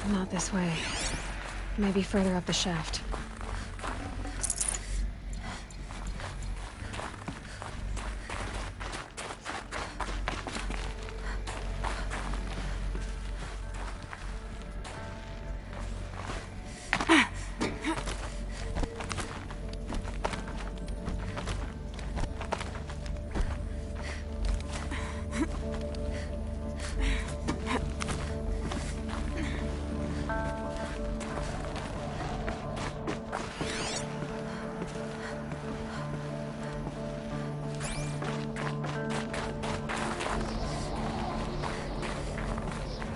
Not this way. Maybe further up the shaft.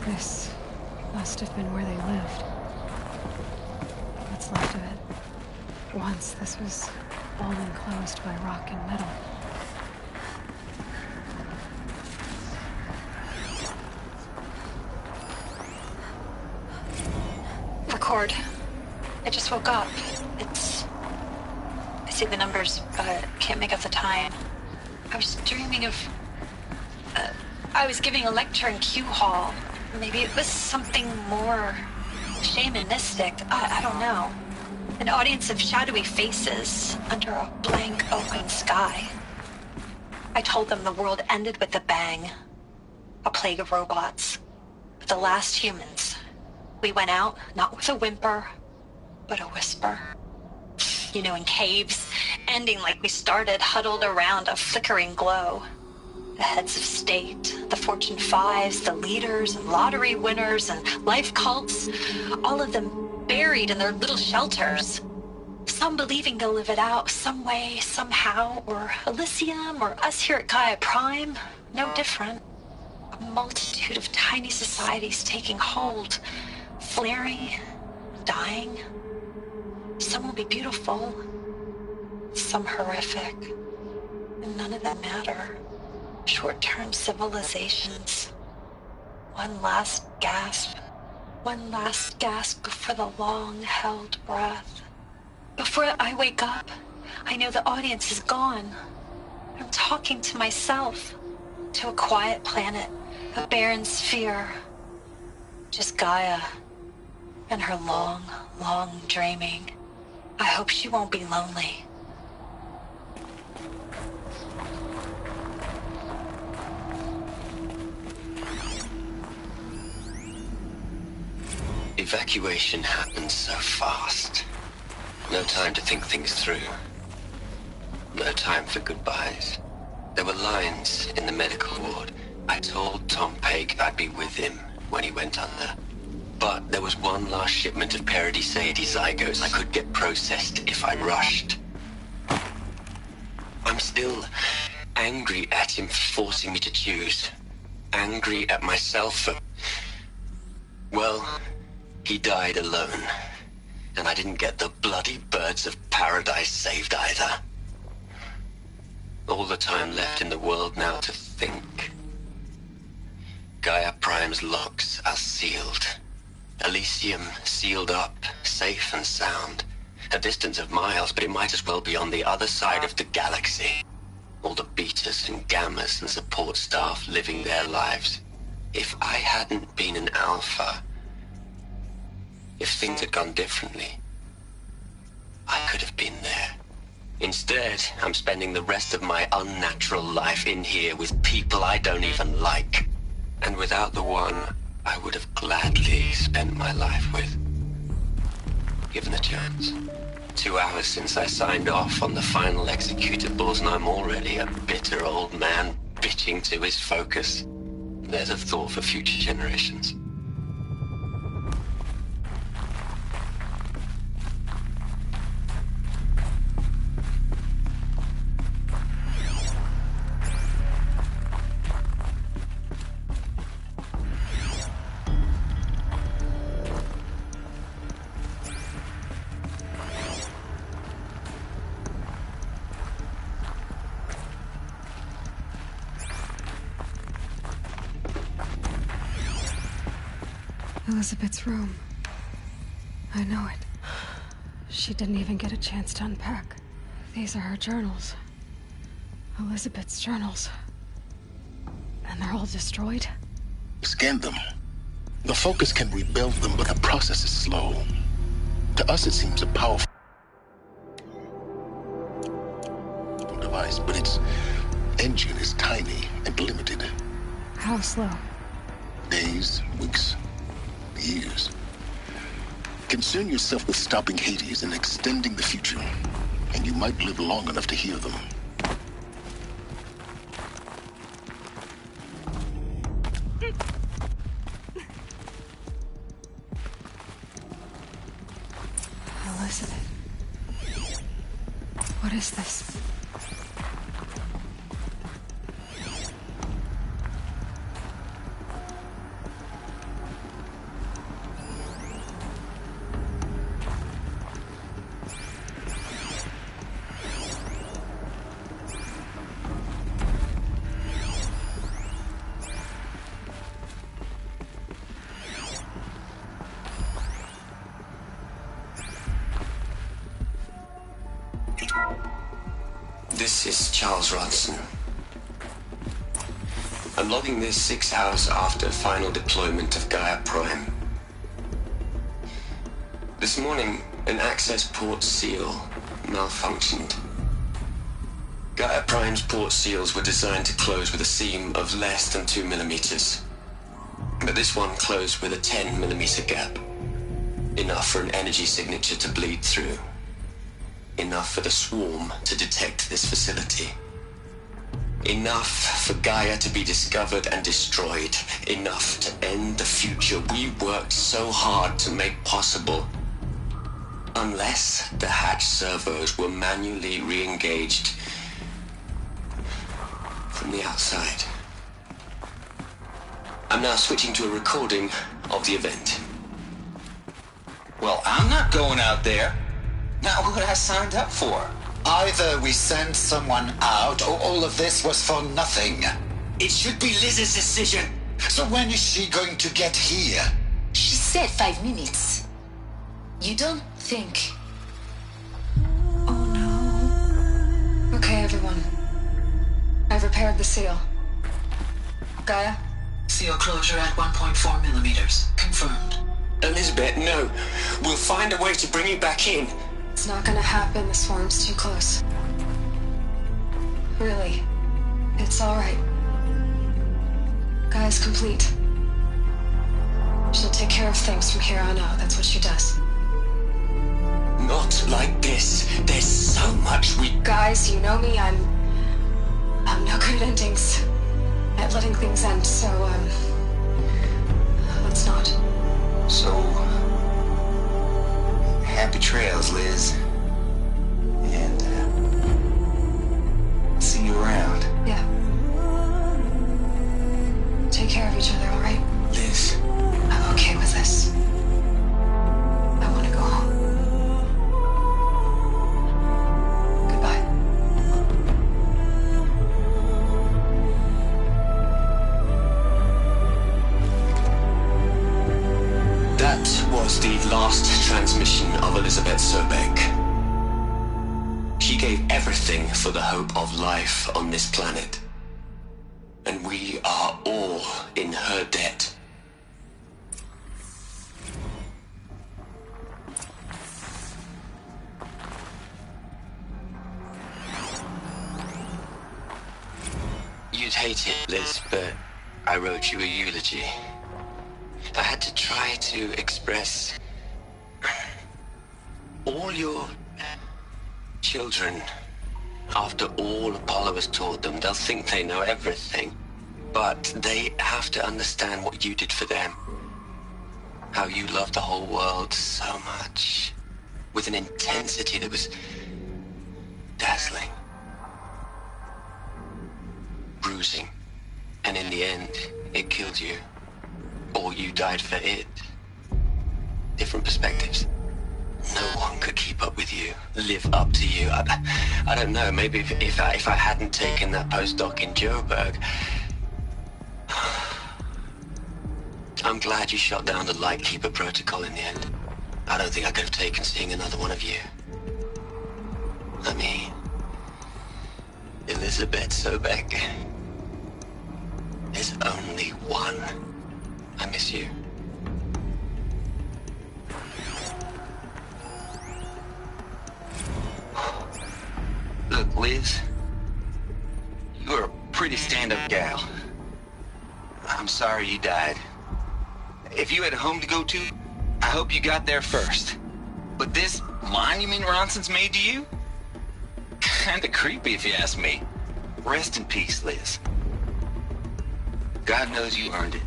This must have been where they lived. What's left of it. Once this was all enclosed by rock and metal. Record. I just woke up. I see the numbers, but can't make out the time. I was dreaming of... I was giving a lecture in Q Hall. Maybe it was something more shamanistic. I don't know. An audience of shadowy faces under a blank open sky. I told them the world ended with a bang. A plague of robots. The last humans. We went out, not with a whimper, but a whisper. You know, in caves, ending like we started, huddled around a flickering glow. The heads of state, the Fortune 5s, the leaders and lottery winners and life cults, all of them buried in their little shelters. Some believing they'll live it out some way, somehow, or Elysium, or us here at Gaia Prime, no different. A multitude of tiny societies taking hold, flaring, dying. Some will be beautiful, some horrific, and none of them matter. Short-term civilizations. One last gasp. One last gasp before the long-held breath. Before I wake up, I know the audience is gone. I'm talking to myself. To a quiet planet. A barren sphere. Just Gaia. and her long, long dreaming. I hope she won't be lonely. Evacuation happened so fast. No time to think things through. No time for goodbyes. There were lines in the medical ward. I told Tom Paige I'd be with him when he went under. But there was one last shipment of Paradis-Sadie zygotes I could get processed if I rushed. I'm still angry at him for forcing me to choose. Angry at myself for... Well, he died alone. And I didn't get the bloody birds of paradise saved either. All the time left in the world now to think. Gaia Prime's locks are sealed. Elysium sealed up, safe and sound. A distance of miles, but it might as well be on the other side of the galaxy. All the betas and gammas and support staff living their lives. If I hadn't been an alpha, if things had gone differently, I could have been there. Instead, I'm spending the rest of my unnatural life in here with people I don't even like. And without the one I would have gladly spent my life with. Given the chance. 2 hours since I signed off on the final executables, and I'm already a bitter old man bitching to his focus. There's a thought for future generations. Elizabeth's room. I know it. She didn't even get a chance to unpack. These are her journals. Elizabeth's journals. And they're all destroyed? Scan them. The Focus can rebuild them, but the process is slow. To us, it seems a powerful device, but its engine is tiny and limited. How slow? Days, weeks, years. Concern yourself with stopping Hades and extending the future, and you might live long enough to hear them. Elizabeth. What is this? This is Charles Rodson. I'm logging this 6 hours after final deployment of Gaia Prime. This morning, an access port seal malfunctioned. Gaia Prime's port seals were designed to close with a seam of less than 2 millimeters. But this one closed with a 10 millimeter gap. Enough for an energy signature to bleed through. Enough for the swarm to detect this facility. Enough for Gaia to be discovered and destroyed. Enough to end the future we worked so hard to make possible. Unless the hatch servos were manually re-engaged from the outside. I'm now switching to a recording of the event. Well, I'm not going out there. Not what I signed up for. Either we send someone out, or all of this was for nothing. It should be Liz's decision. So when is she going to get here? She said 5 minutes. You don't think... Oh no. Okay, everyone. I've repaired the seal. Gaia? Seal closure at 1.4 millimeters. Confirmed. Elizabeth, no. We'll find a way to bring you back in. It's not gonna happen. The swarm's too close. Really. It's alright. Gaia's complete. She'll take care of things from here on out. That's what she does. Not like this. There's so much we... Guys, you know me. I'm no good at endings. At letting things end, so, let's not. So... happy trails, Liz. And, see you around. Yeah. Take care of each other, alright? Liz. I'm okay with this. I want to go home. Goodbye. That was the last transmission of Elizabeth Sobeck. She gave everything for the hope of life on this planet. And we are all in her debt. You'd hate it, Liz, but I wrote you a eulogy. I had to try to express all your children. After all Apollo has taught them, they'll think they know everything. But they have to understand what you did for them. How you loved the whole world so much. With an intensity that was dazzling. Bruising. And in the end, it killed you. Or you died for it. Different perspectives. No one could keep up with you, live up to you. I don't know, maybe if I hadn't taken that postdoc in Joburg. I'm glad you shot down the Lightkeeper protocol in the end. I don't think I could have taken seeing another one of you. I mean, Elizabeth Sobeck. There's only one. I miss you. Look, Liz. You're a pretty stand-up gal. I'm sorry you died. If you had a home to go to, I hope you got there first. But this monument Ronson's made to you? Kinda creepy if you ask me. Rest in peace, Liz. God knows you earned it.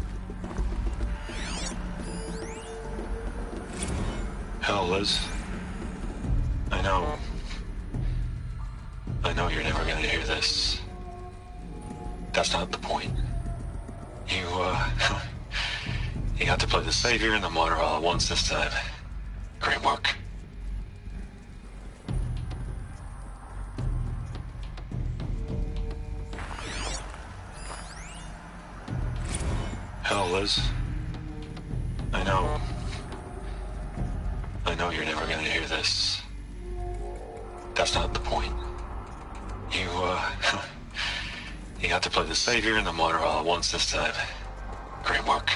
Hell, Liz. I know you're never gonna hear this. That's not the point. You got to play the savior and the martyr all at once this time. Great work. Hell, Liz. I know you're never gonna hear this. That's not the point. You got to play the savior and the martyr all at once this time. Great work.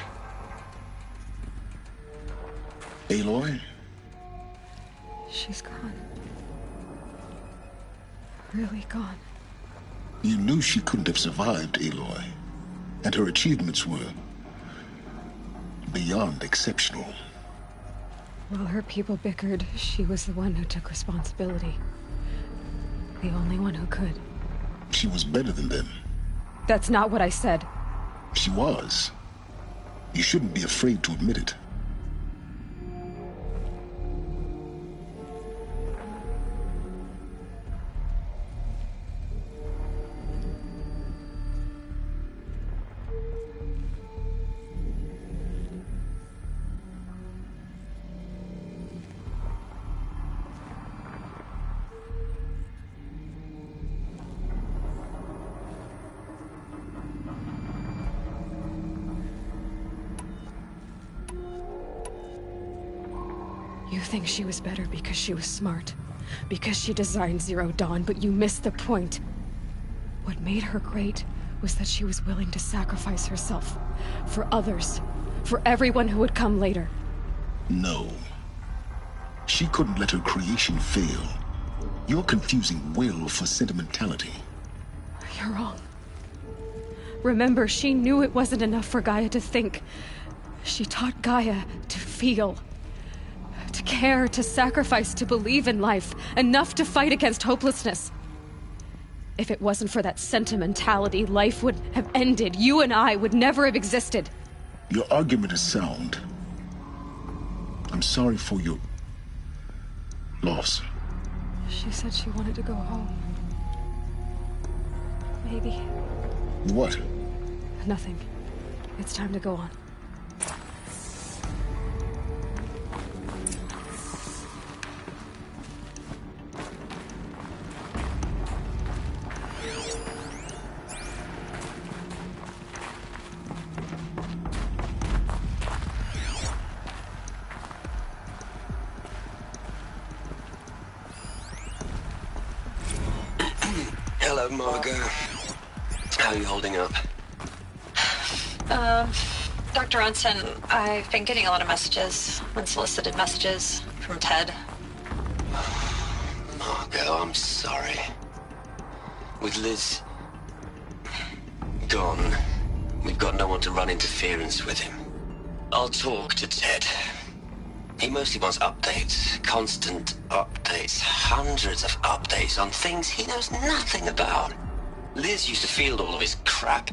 Aloy? She's gone. Really gone. You knew she couldn't have survived, Aloy. And her achievements were beyond exceptional. While her people bickered, she was the one who took responsibility. The only one who could. She was better than them. That's not what I said. She was. You shouldn't be afraid to admit it. You think she was better because she was smart, because she designed Zero Dawn, but you missed the point. What made her great was that she was willing to sacrifice herself for others, for everyone who would come later. No. She couldn't let her creation fail. You're confusing will for sentimentality. You're wrong. Remember, she knew it wasn't enough for Gaia to think. She taught Gaia to feel. To care, to sacrifice, to believe in life. Enough to fight against hopelessness. If it wasn't for that sentimentality, life would have ended. You and I would never have existed. Your argument is sound. I'm sorry for your loss. She said she wanted to go home. Maybe. What? Nothing. It's time to go on. Hello, Margot. How are you holding up? Dr. Ronson, I've been getting a lot of messages, unsolicited messages from Ted. Margot, I'm sorry. With Liz gone, we've got no one to run interference with him. I'll talk to Ted. He mostly wants updates, constant updates, hundreds of updates on things he knows nothing about. Liz used to field all of his crap.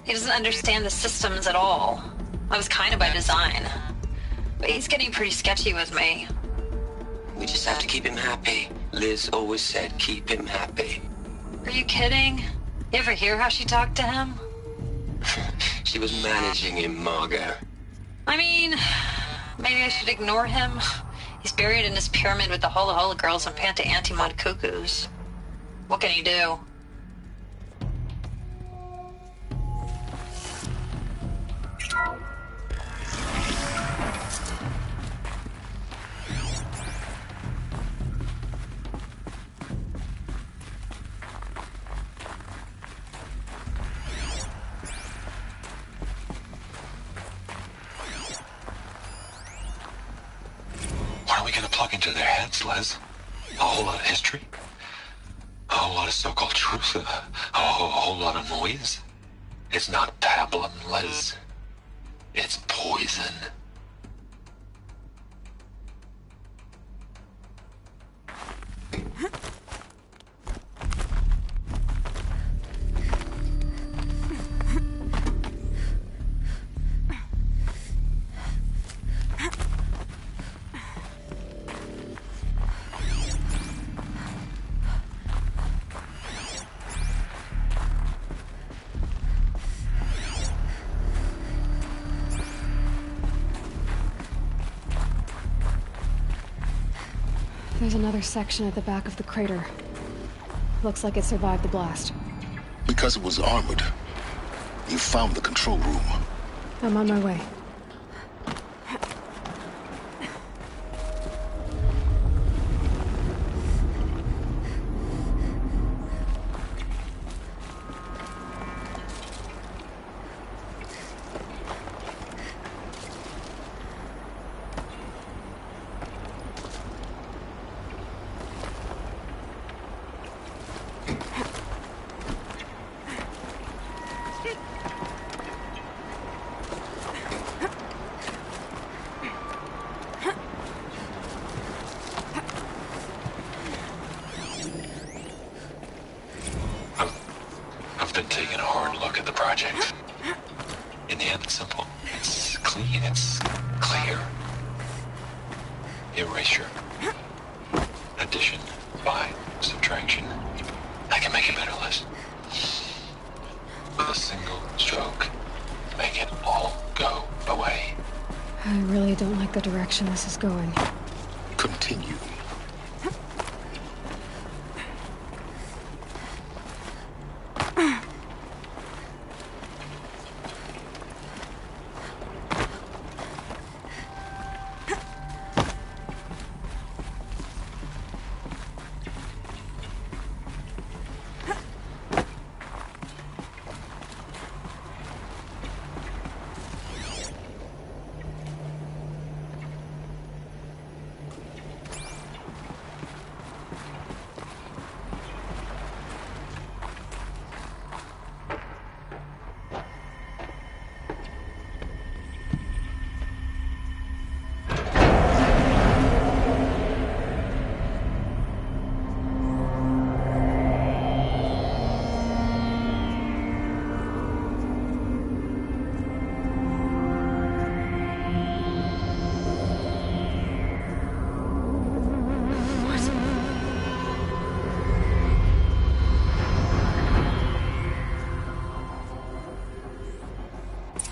He doesn't understand the systems at all. That was kind of by design. But he's getting pretty sketchy with me. We just have to keep him happy. Liz always said keep him happy. Are you kidding? You ever hear how she talked to him? She was managing him, Margot. I mean, maybe I should ignore him. He's buried in his pyramid with the Hola Hola girls and Panta Antimod cuckoos. What can he do? What are we gonna plug into their heads, Liz? A whole lot of history? A whole lot of so-called truth? A whole lot of noise? It's not pablum, Liz. It's poison. There's another section at the back of the crater. Looks like it survived the blast. Because it was armored, you found the control room. I'm on my way. I've been taking a hard look at the project. In the end, it's simple. It's clean. It's clear. Erasure. Addition. By subtraction. I can make it better, Liz. With a single stroke, make it all go away. I really don't like the direction this is going. Continue.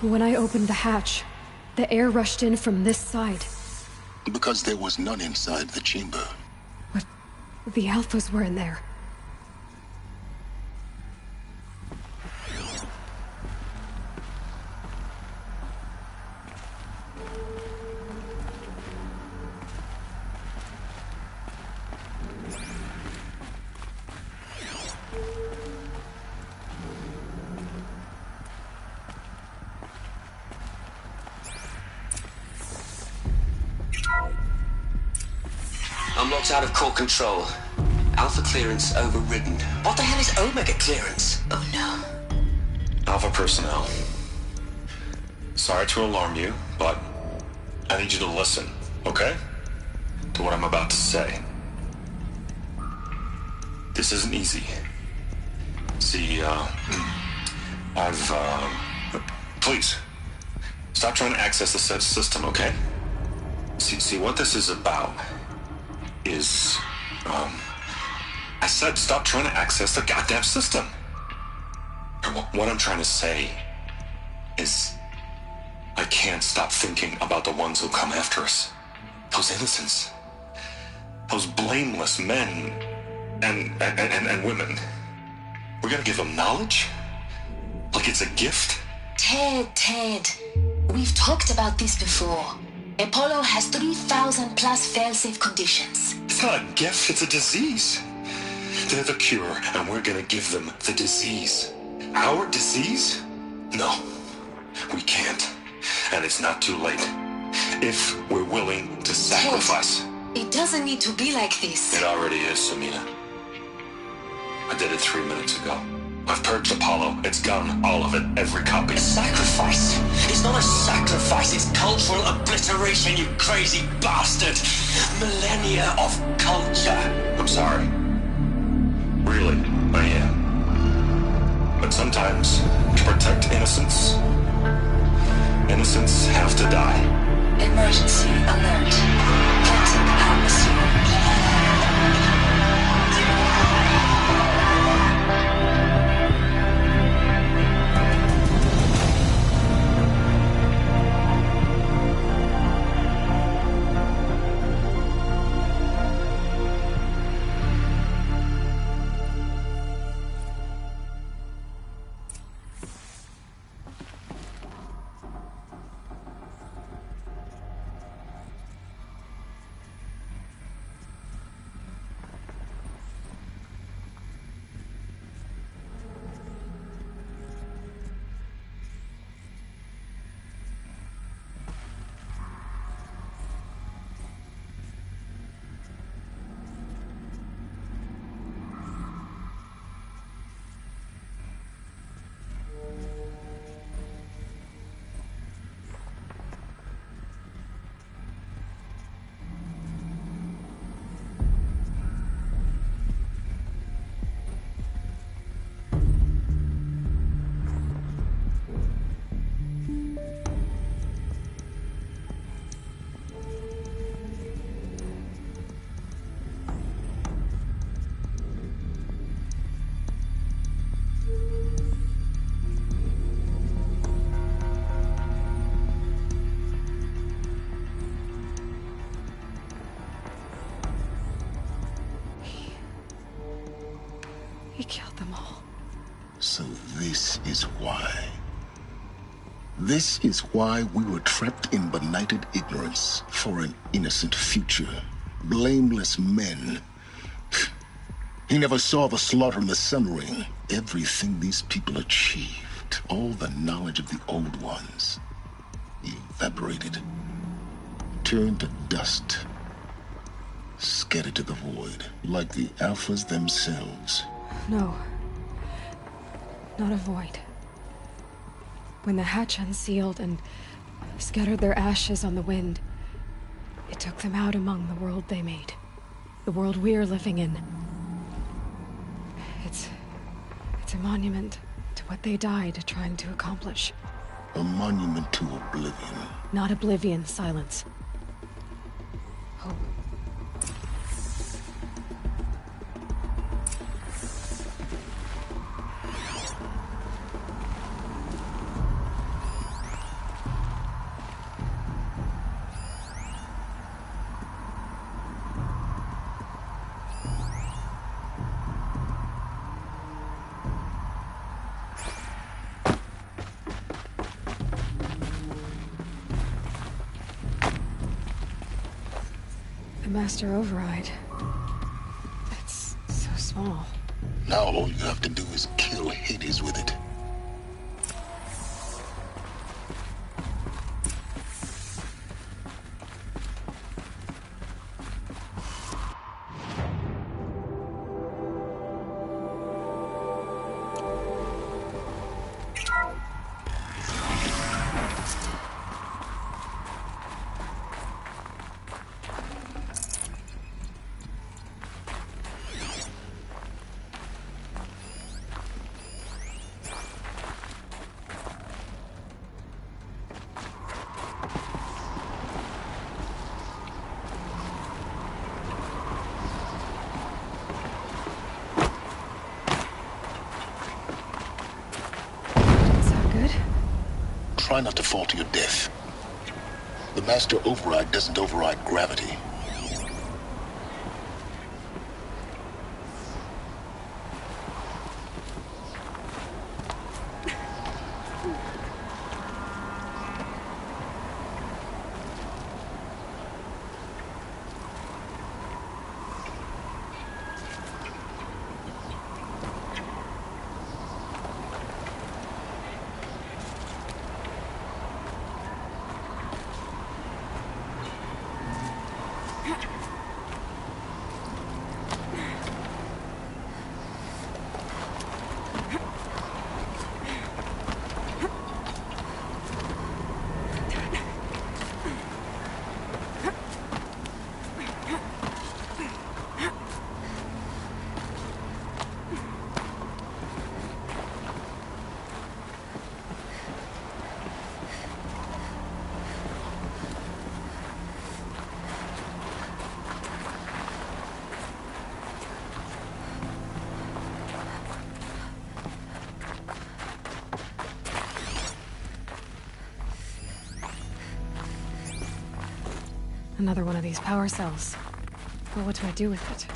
When I opened the hatch, the air rushed in from this side. Because there was none inside the chamber. But the Alphas were in there. I'm locked out of core control. Alpha clearance overridden. What the hell is Omega clearance? Oh no. Alpha personnel. Sorry to alarm you, but I need you to listen, okay? To what I'm about to say. This isn't easy. See, please, stop trying to access the system, okay? See, what this is about is, I said stop trying to access the goddamn system. What I'm trying to say is I can't stop thinking about the ones who come after us. Those innocents. Those blameless men and women. We're gonna give them knowledge? Like it's a gift? Ted. We've talked about this before. Apollo has 3,000 plus fail-safe conditions. It's not a gift, it's a disease. They're the cure, and we're gonna give them the disease. Our disease? No, we can't. And it's not too late. If we're willing to sacrifice. Ted, it doesn't need to be like this. It already is, Samina. I did it 3 minutes ago. I've purged Apollo. It's gone. All of it. Every copy. Sacrifice? It's not a sacrifice. It's cultural obliteration, you crazy bastard. Millennia of culture. I'm sorry. Really, I am. But sometimes, to protect innocence, innocents have to die. Emergency alert. Captain atmosphere. He killed them all. So this is why. This is why we were trapped in benighted ignorance for an innocent future. Blameless men. He never saw the slaughter in the Sun Ring. Everything these people achieved, all the knowledge of the old ones, evaporated, turned to dust, scattered to the void, like the Alphas themselves. No. Not a void. When the hatch unsealed and scattered their ashes on the wind, it took them out among the world they made. The world we're living in. It's a monument to what they died trying to accomplish. A monument to oblivion. Not oblivion, Silence. Hope. Master Override. It's so small. Now all you have to do is kill Hades with it. Try not to fall to your death. The Master Override doesn't override gravity. Another one of these power cells. But what do I do with it?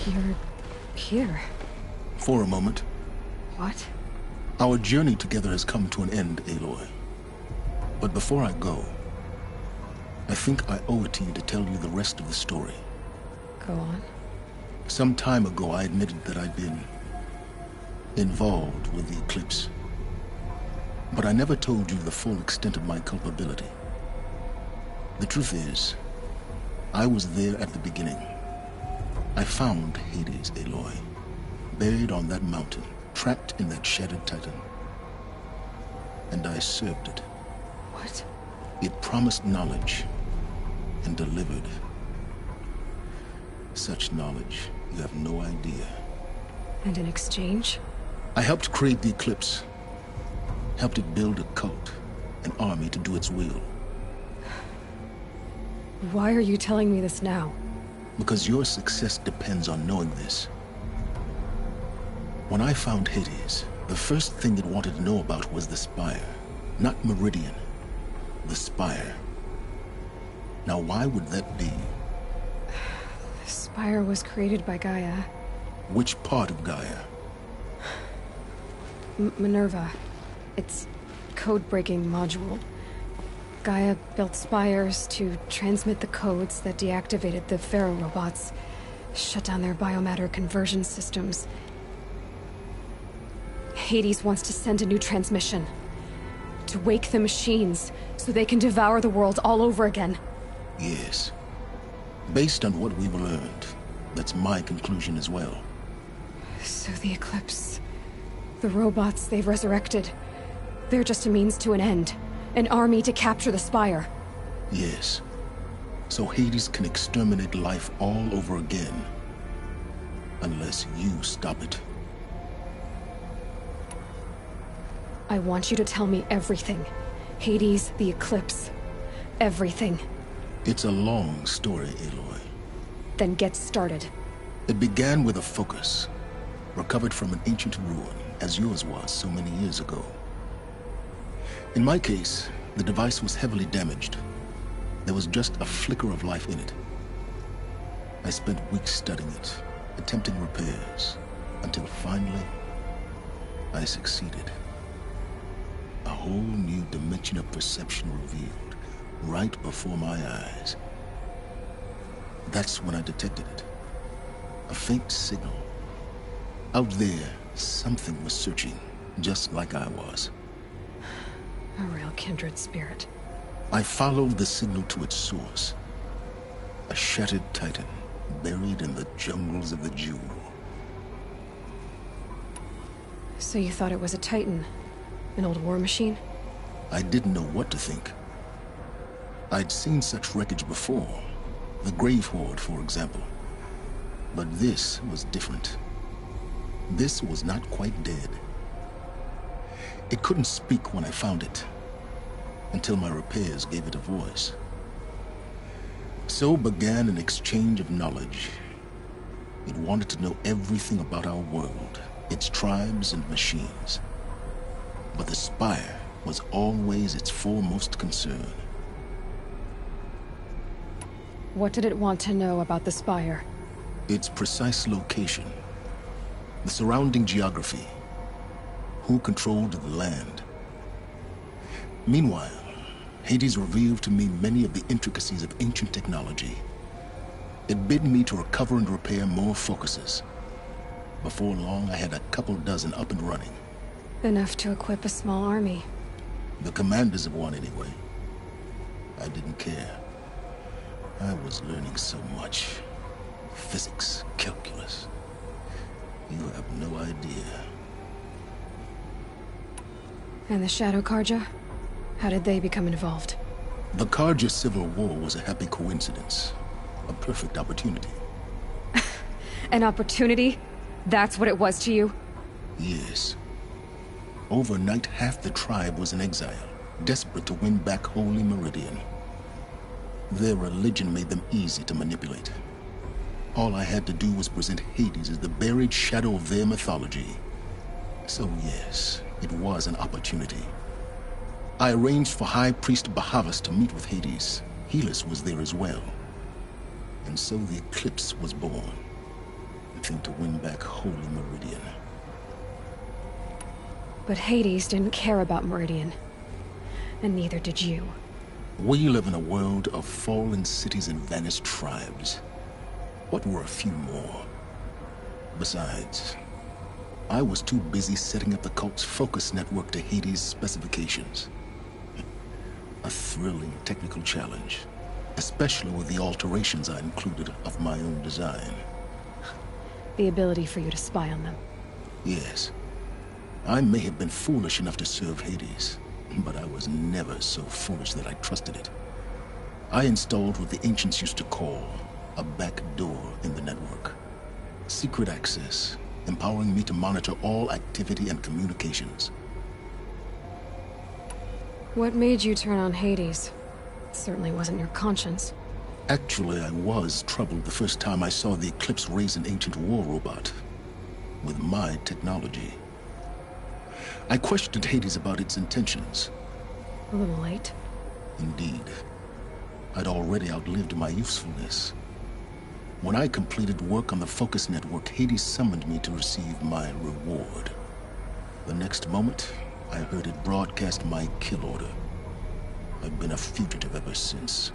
You're here. For a moment. What? Our journey together has come to an end, Aloy. But before I go, I think I owe it to you to tell you the rest of the story. Go on. Some time ago, I admitted that I'd been involved with the Eclipse. But I never told you the full extent of my culpability. The truth is, I was there at the beginning. I found Hades, Aloy, buried on that mountain, trapped in that shattered Titan. And I served it. What? It promised knowledge and delivered. Such knowledge, you have no idea. And in exchange? I helped create the Eclipse. Helped it build a cult, an army to do its will. Why are you telling me this now? Because your success depends on knowing this. When I found Hades, the first thing it wanted to know about was the Spire. Not Meridian. The Spire. Now why would that be? The Spire was created by Gaia. Which part of Gaia? Minerva. Its code-breaking module. Gaia built spires to transmit the codes that deactivated the Pharaoh robots, shut down their biomatter conversion systems. Hades wants to send a new transmission. To wake the machines, so they can devour the world all over again. Yes. Based on what we've learned, that's my conclusion as well. So the Eclipse... the robots they've resurrected... they're just a means to an end. An army to capture the Spire. Yes. So Hades can exterminate life all over again. Unless you stop it. I want you to tell me everything. Hades, the Eclipse. Everything. It's a long story, Aloy. Then get started. It began with a focus. Recovered from an ancient ruin, as yours was so many years ago. In my case, the device was heavily damaged. There was just a flicker of life in it. I spent weeks studying it, attempting repairs, until finally, I succeeded. A whole new dimension of perception revealed, right before my eyes. That's when I detected it. A faint signal. Out there, something was searching, just like I was. A real kindred spirit. I followed the signal to its source. A shattered Titan, buried in the jungles of the Jewel. So you thought it was a Titan? An old war machine? I didn't know what to think. I'd seen such wreckage before. The Grave Horde, for example. But this was different. This was not quite dead. It couldn't speak when I found it, until my repairs gave it a voice. So began an exchange of knowledge. It wanted to know everything about our world, its tribes and machines. But the Spire was always its foremost concern. What did it want to know about the Spire? Its precise location, the surrounding geography, who controlled the land. Meanwhile, Hades revealed to me many of the intricacies of ancient technology. It bid me to recover and repair more focuses. Before long, I had a couple dozen up and running. Enough to equip a small army. The commanders of one, anyway. I didn't care. I was learning so much. Physics, calculus. You have no idea. And the Shadow Carja? How did they become involved? The Carja Civil War was a happy coincidence. A perfect opportunity. An opportunity? That's what it was to you? Yes. Overnight, half the tribe was in exile, desperate to win back Holy Meridian. Their religion made them easy to manipulate. All I had to do was present Hades as the buried shadow of their mythology. So yes, it was an opportunity. I arranged for High Priest Bahavas to meet with Hades. Helis was there as well. And so the Eclipse was born. anything to win back Holy Meridian. But Hades didn't care about Meridian. And neither did you. We live in a world of fallen cities and vanished tribes. What were a few more? Besides, I was too busy setting up the cult's focus network to Hades' specifications. A thrilling technical challenge, especially with the alterations I included of my own design. The ability for you to spy on them. Yes. I may have been foolish enough to serve Hades, but I was never so foolish that I trusted it. I installed what the ancients used to call a back door in the network. Secret access, empowering me to monitor all activity and communications. What made you turn on Hades? It certainly wasn't your conscience. Actually, I was troubled the first time I saw the Eclipse raise an ancient war robot. With my technology. I questioned Hades about its intentions. A little late. Indeed. I'd already outlived my usefulness. When I completed work on the Focus Network, Hades summoned me to receive my reward. The next moment, I heard it broadcast my kill order. I've been a fugitive ever since.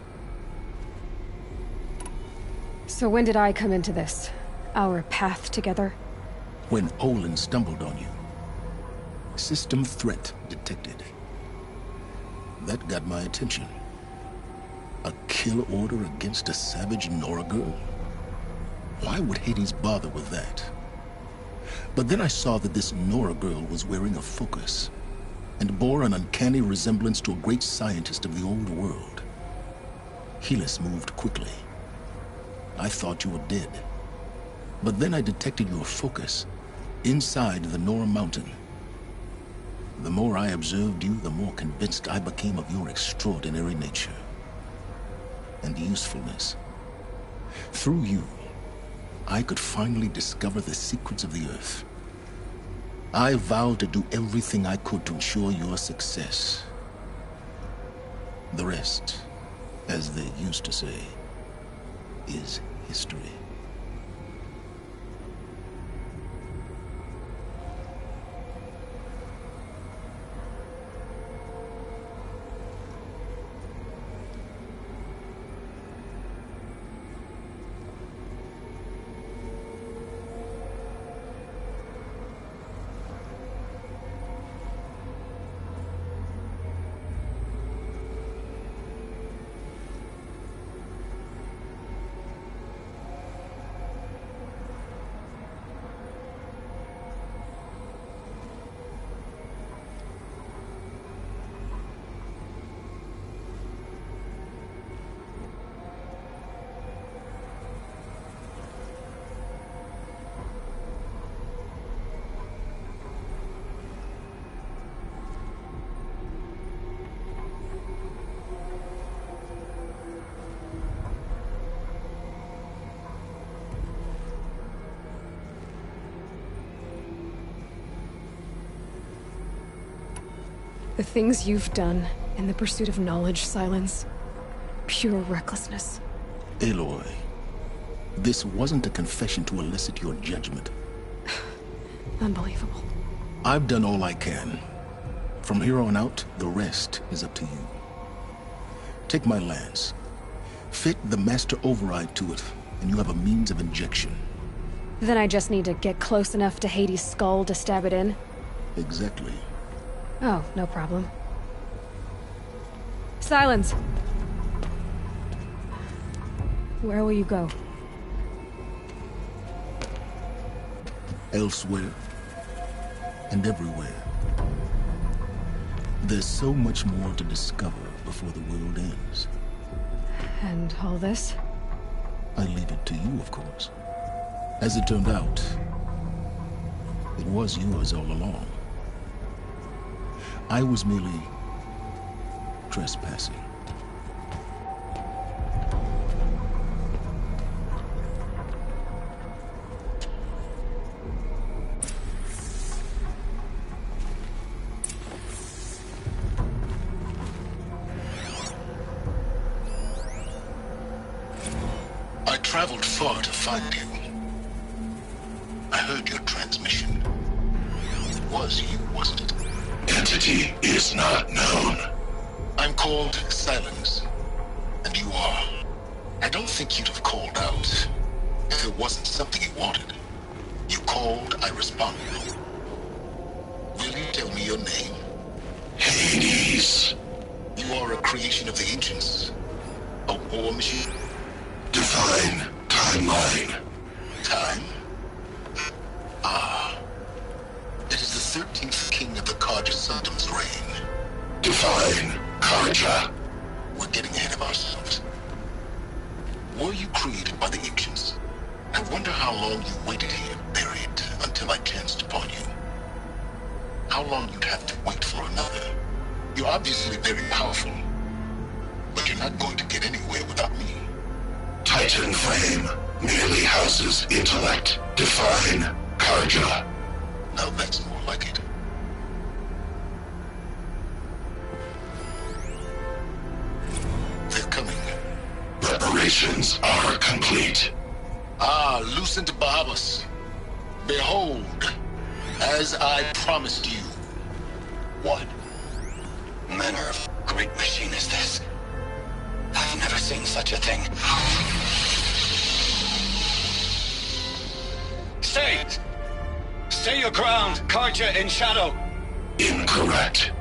So when did I come into this? Our path together? When Olin stumbled on you. System threat detected. That got my attention. A kill order against a savage Nora girl? Why would Hades bother with that? But then I saw that this Nora girl was wearing a focus, and bore an uncanny resemblance to a great scientist of the old world. Helis moved quickly. I thought you were dead. But then I detected your focus inside the Nora mountain. The more I observed you, the more convinced I became of your extraordinary nature and usefulness. Through you, I could finally discover the secrets of the Earth. I vowed to do everything I could to ensure your success. The rest, as they used to say, is history. The things you've done in the pursuit of knowledge, Silence. Pure recklessness. Aloy, this wasn't a confession to elicit your judgment. Unbelievable. I've done all I can. From here on out, the rest is up to you. Take my lance. Fit the Master Override to it, and you have a means of injection. Then I just need to get close enough to Hades' skull to stab it in? Exactly. Oh, no problem. Silence! Where will you go? Elsewhere. And everywhere. There's so much more to discover before the world ends. And all this? I leave it to you, of course. As it turned out, it was yours all along. I was merely trespassing. I traveled far to find you. heard your transmission. It was you, wasn't it? Entity is not known. I'm called Silence, and you are. I don't think you'd have called out if it wasn't something you wanted. You called, I responded. Will you tell me your name? Hades. You are a creation of the ancients. A war machine? Define timeline. Time? Ah. It is the 13th king of the Carja Soddom's reign. Define Carja. We're getting ahead of ourselves. Were you created by the ancients? I wonder how long you waited here, buried, until I chanced upon you. How long you'd have to wait for another. You're obviously very powerful, but you're not going to get anywhere without me. Titan Flame merely houses intellect. Define Carja. Now that's more like it. They're coming. Preparations are complete. Ah, Lucent Bahamas. Behold, as I promised you. What manner of great machine is this? I've never seen such a thing. Stay! Stay your ground, Carja in shadow! Incorrect.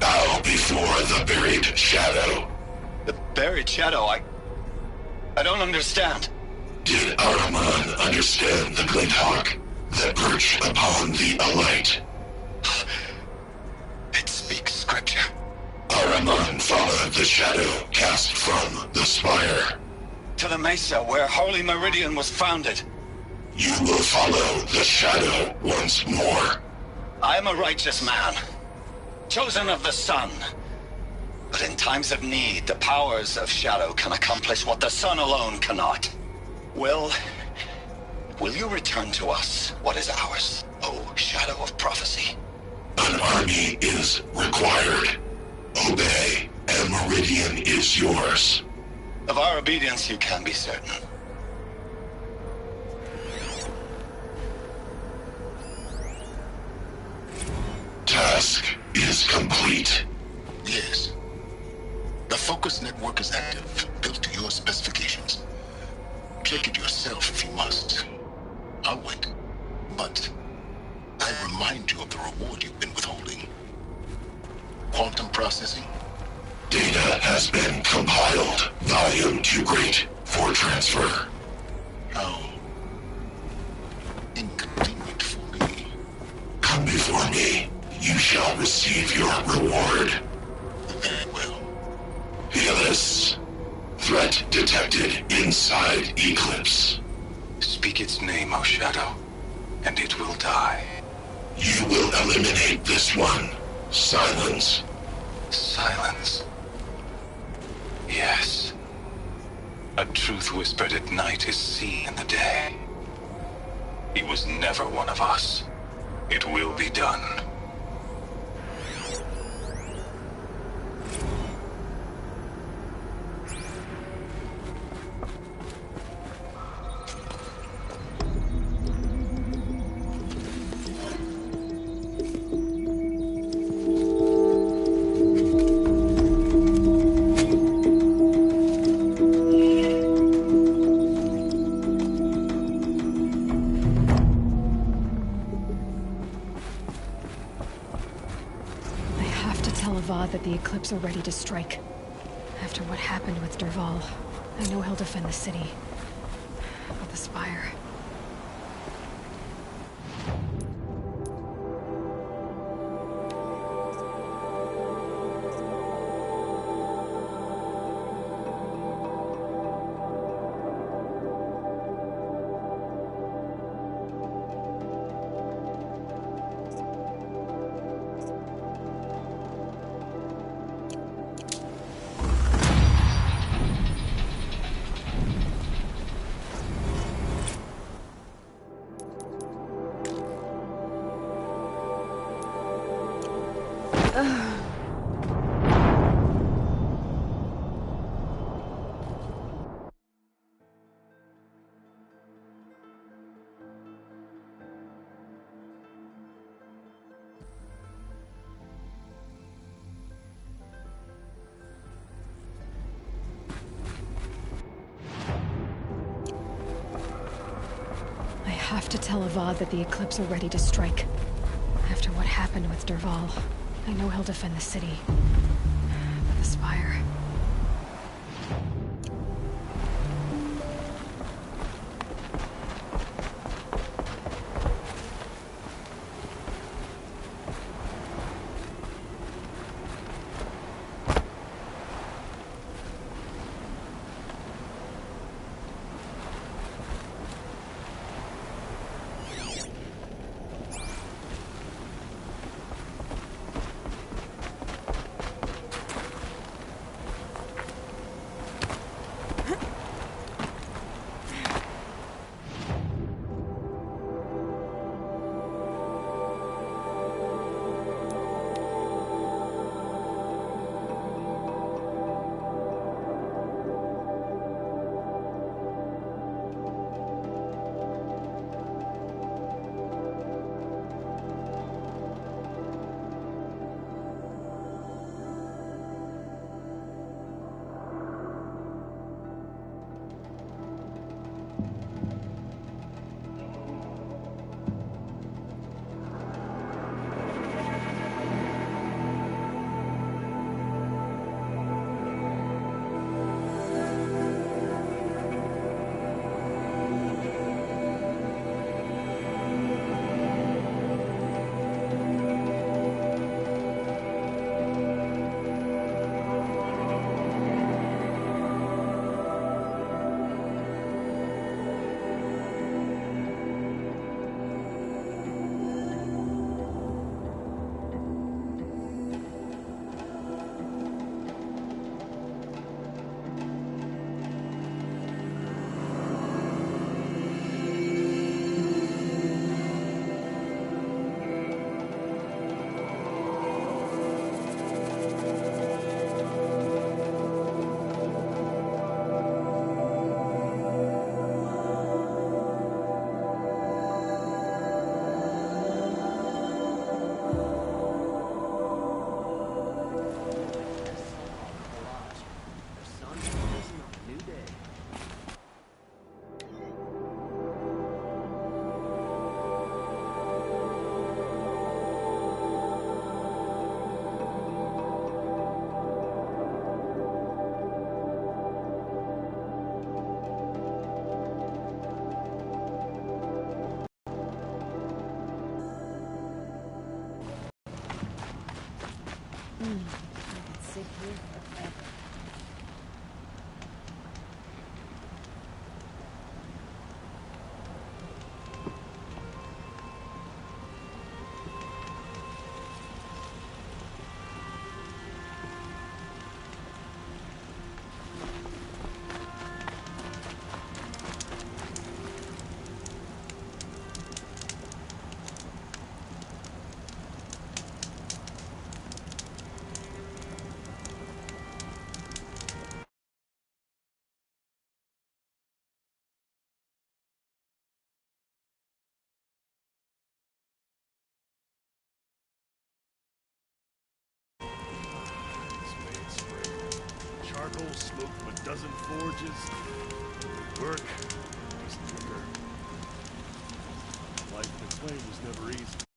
Bow before the buried shadow. The buried shadow? I don't understand. Did Ahriman understand the glint hawk that perched upon the alight? It speaks scripture. Ahriman followed the shadow cast from the spire. To the mesa where Holy Meridian was founded. You will follow the shadow once more. I am a righteous man, chosen of the sun. But in times of need, the powers of shadow can accomplish what the sun alone cannot. Will you return to us what is ours, O Shadow of Prophecy? An army is required. Obey, and Meridian is yours. Of our obedience you can be certain. Task is complete. Yes. The focus network is active, built to your specifications. Check it yourself if you must. I'll wait. But I remind you of the reward you've been withholding. Quantum processing? Data has been compiled. Volume too great for transfer. How inconvenient for me. Come before me. You shall receive your reward. Very well. Helis. Threat detected inside Eclipse. Speak its name, O Shadow, and it will die. You will eliminate this one. Silence. Silence. Yes. A truth whispered at night is seen in the day. He was never one of us. It will be done. That the Eclipse are ready to strike. After what happened with Dervahl, I know he'll defend the city. But the Spire... have to tell Avad that the Eclipse are ready to strike. After what happened with Dervahl, I know he'll defend the city. But the Spire... I could sit here forever. Charcoal smoke from a dozen forges. Work. Just liquor. Life in the claim was never easy.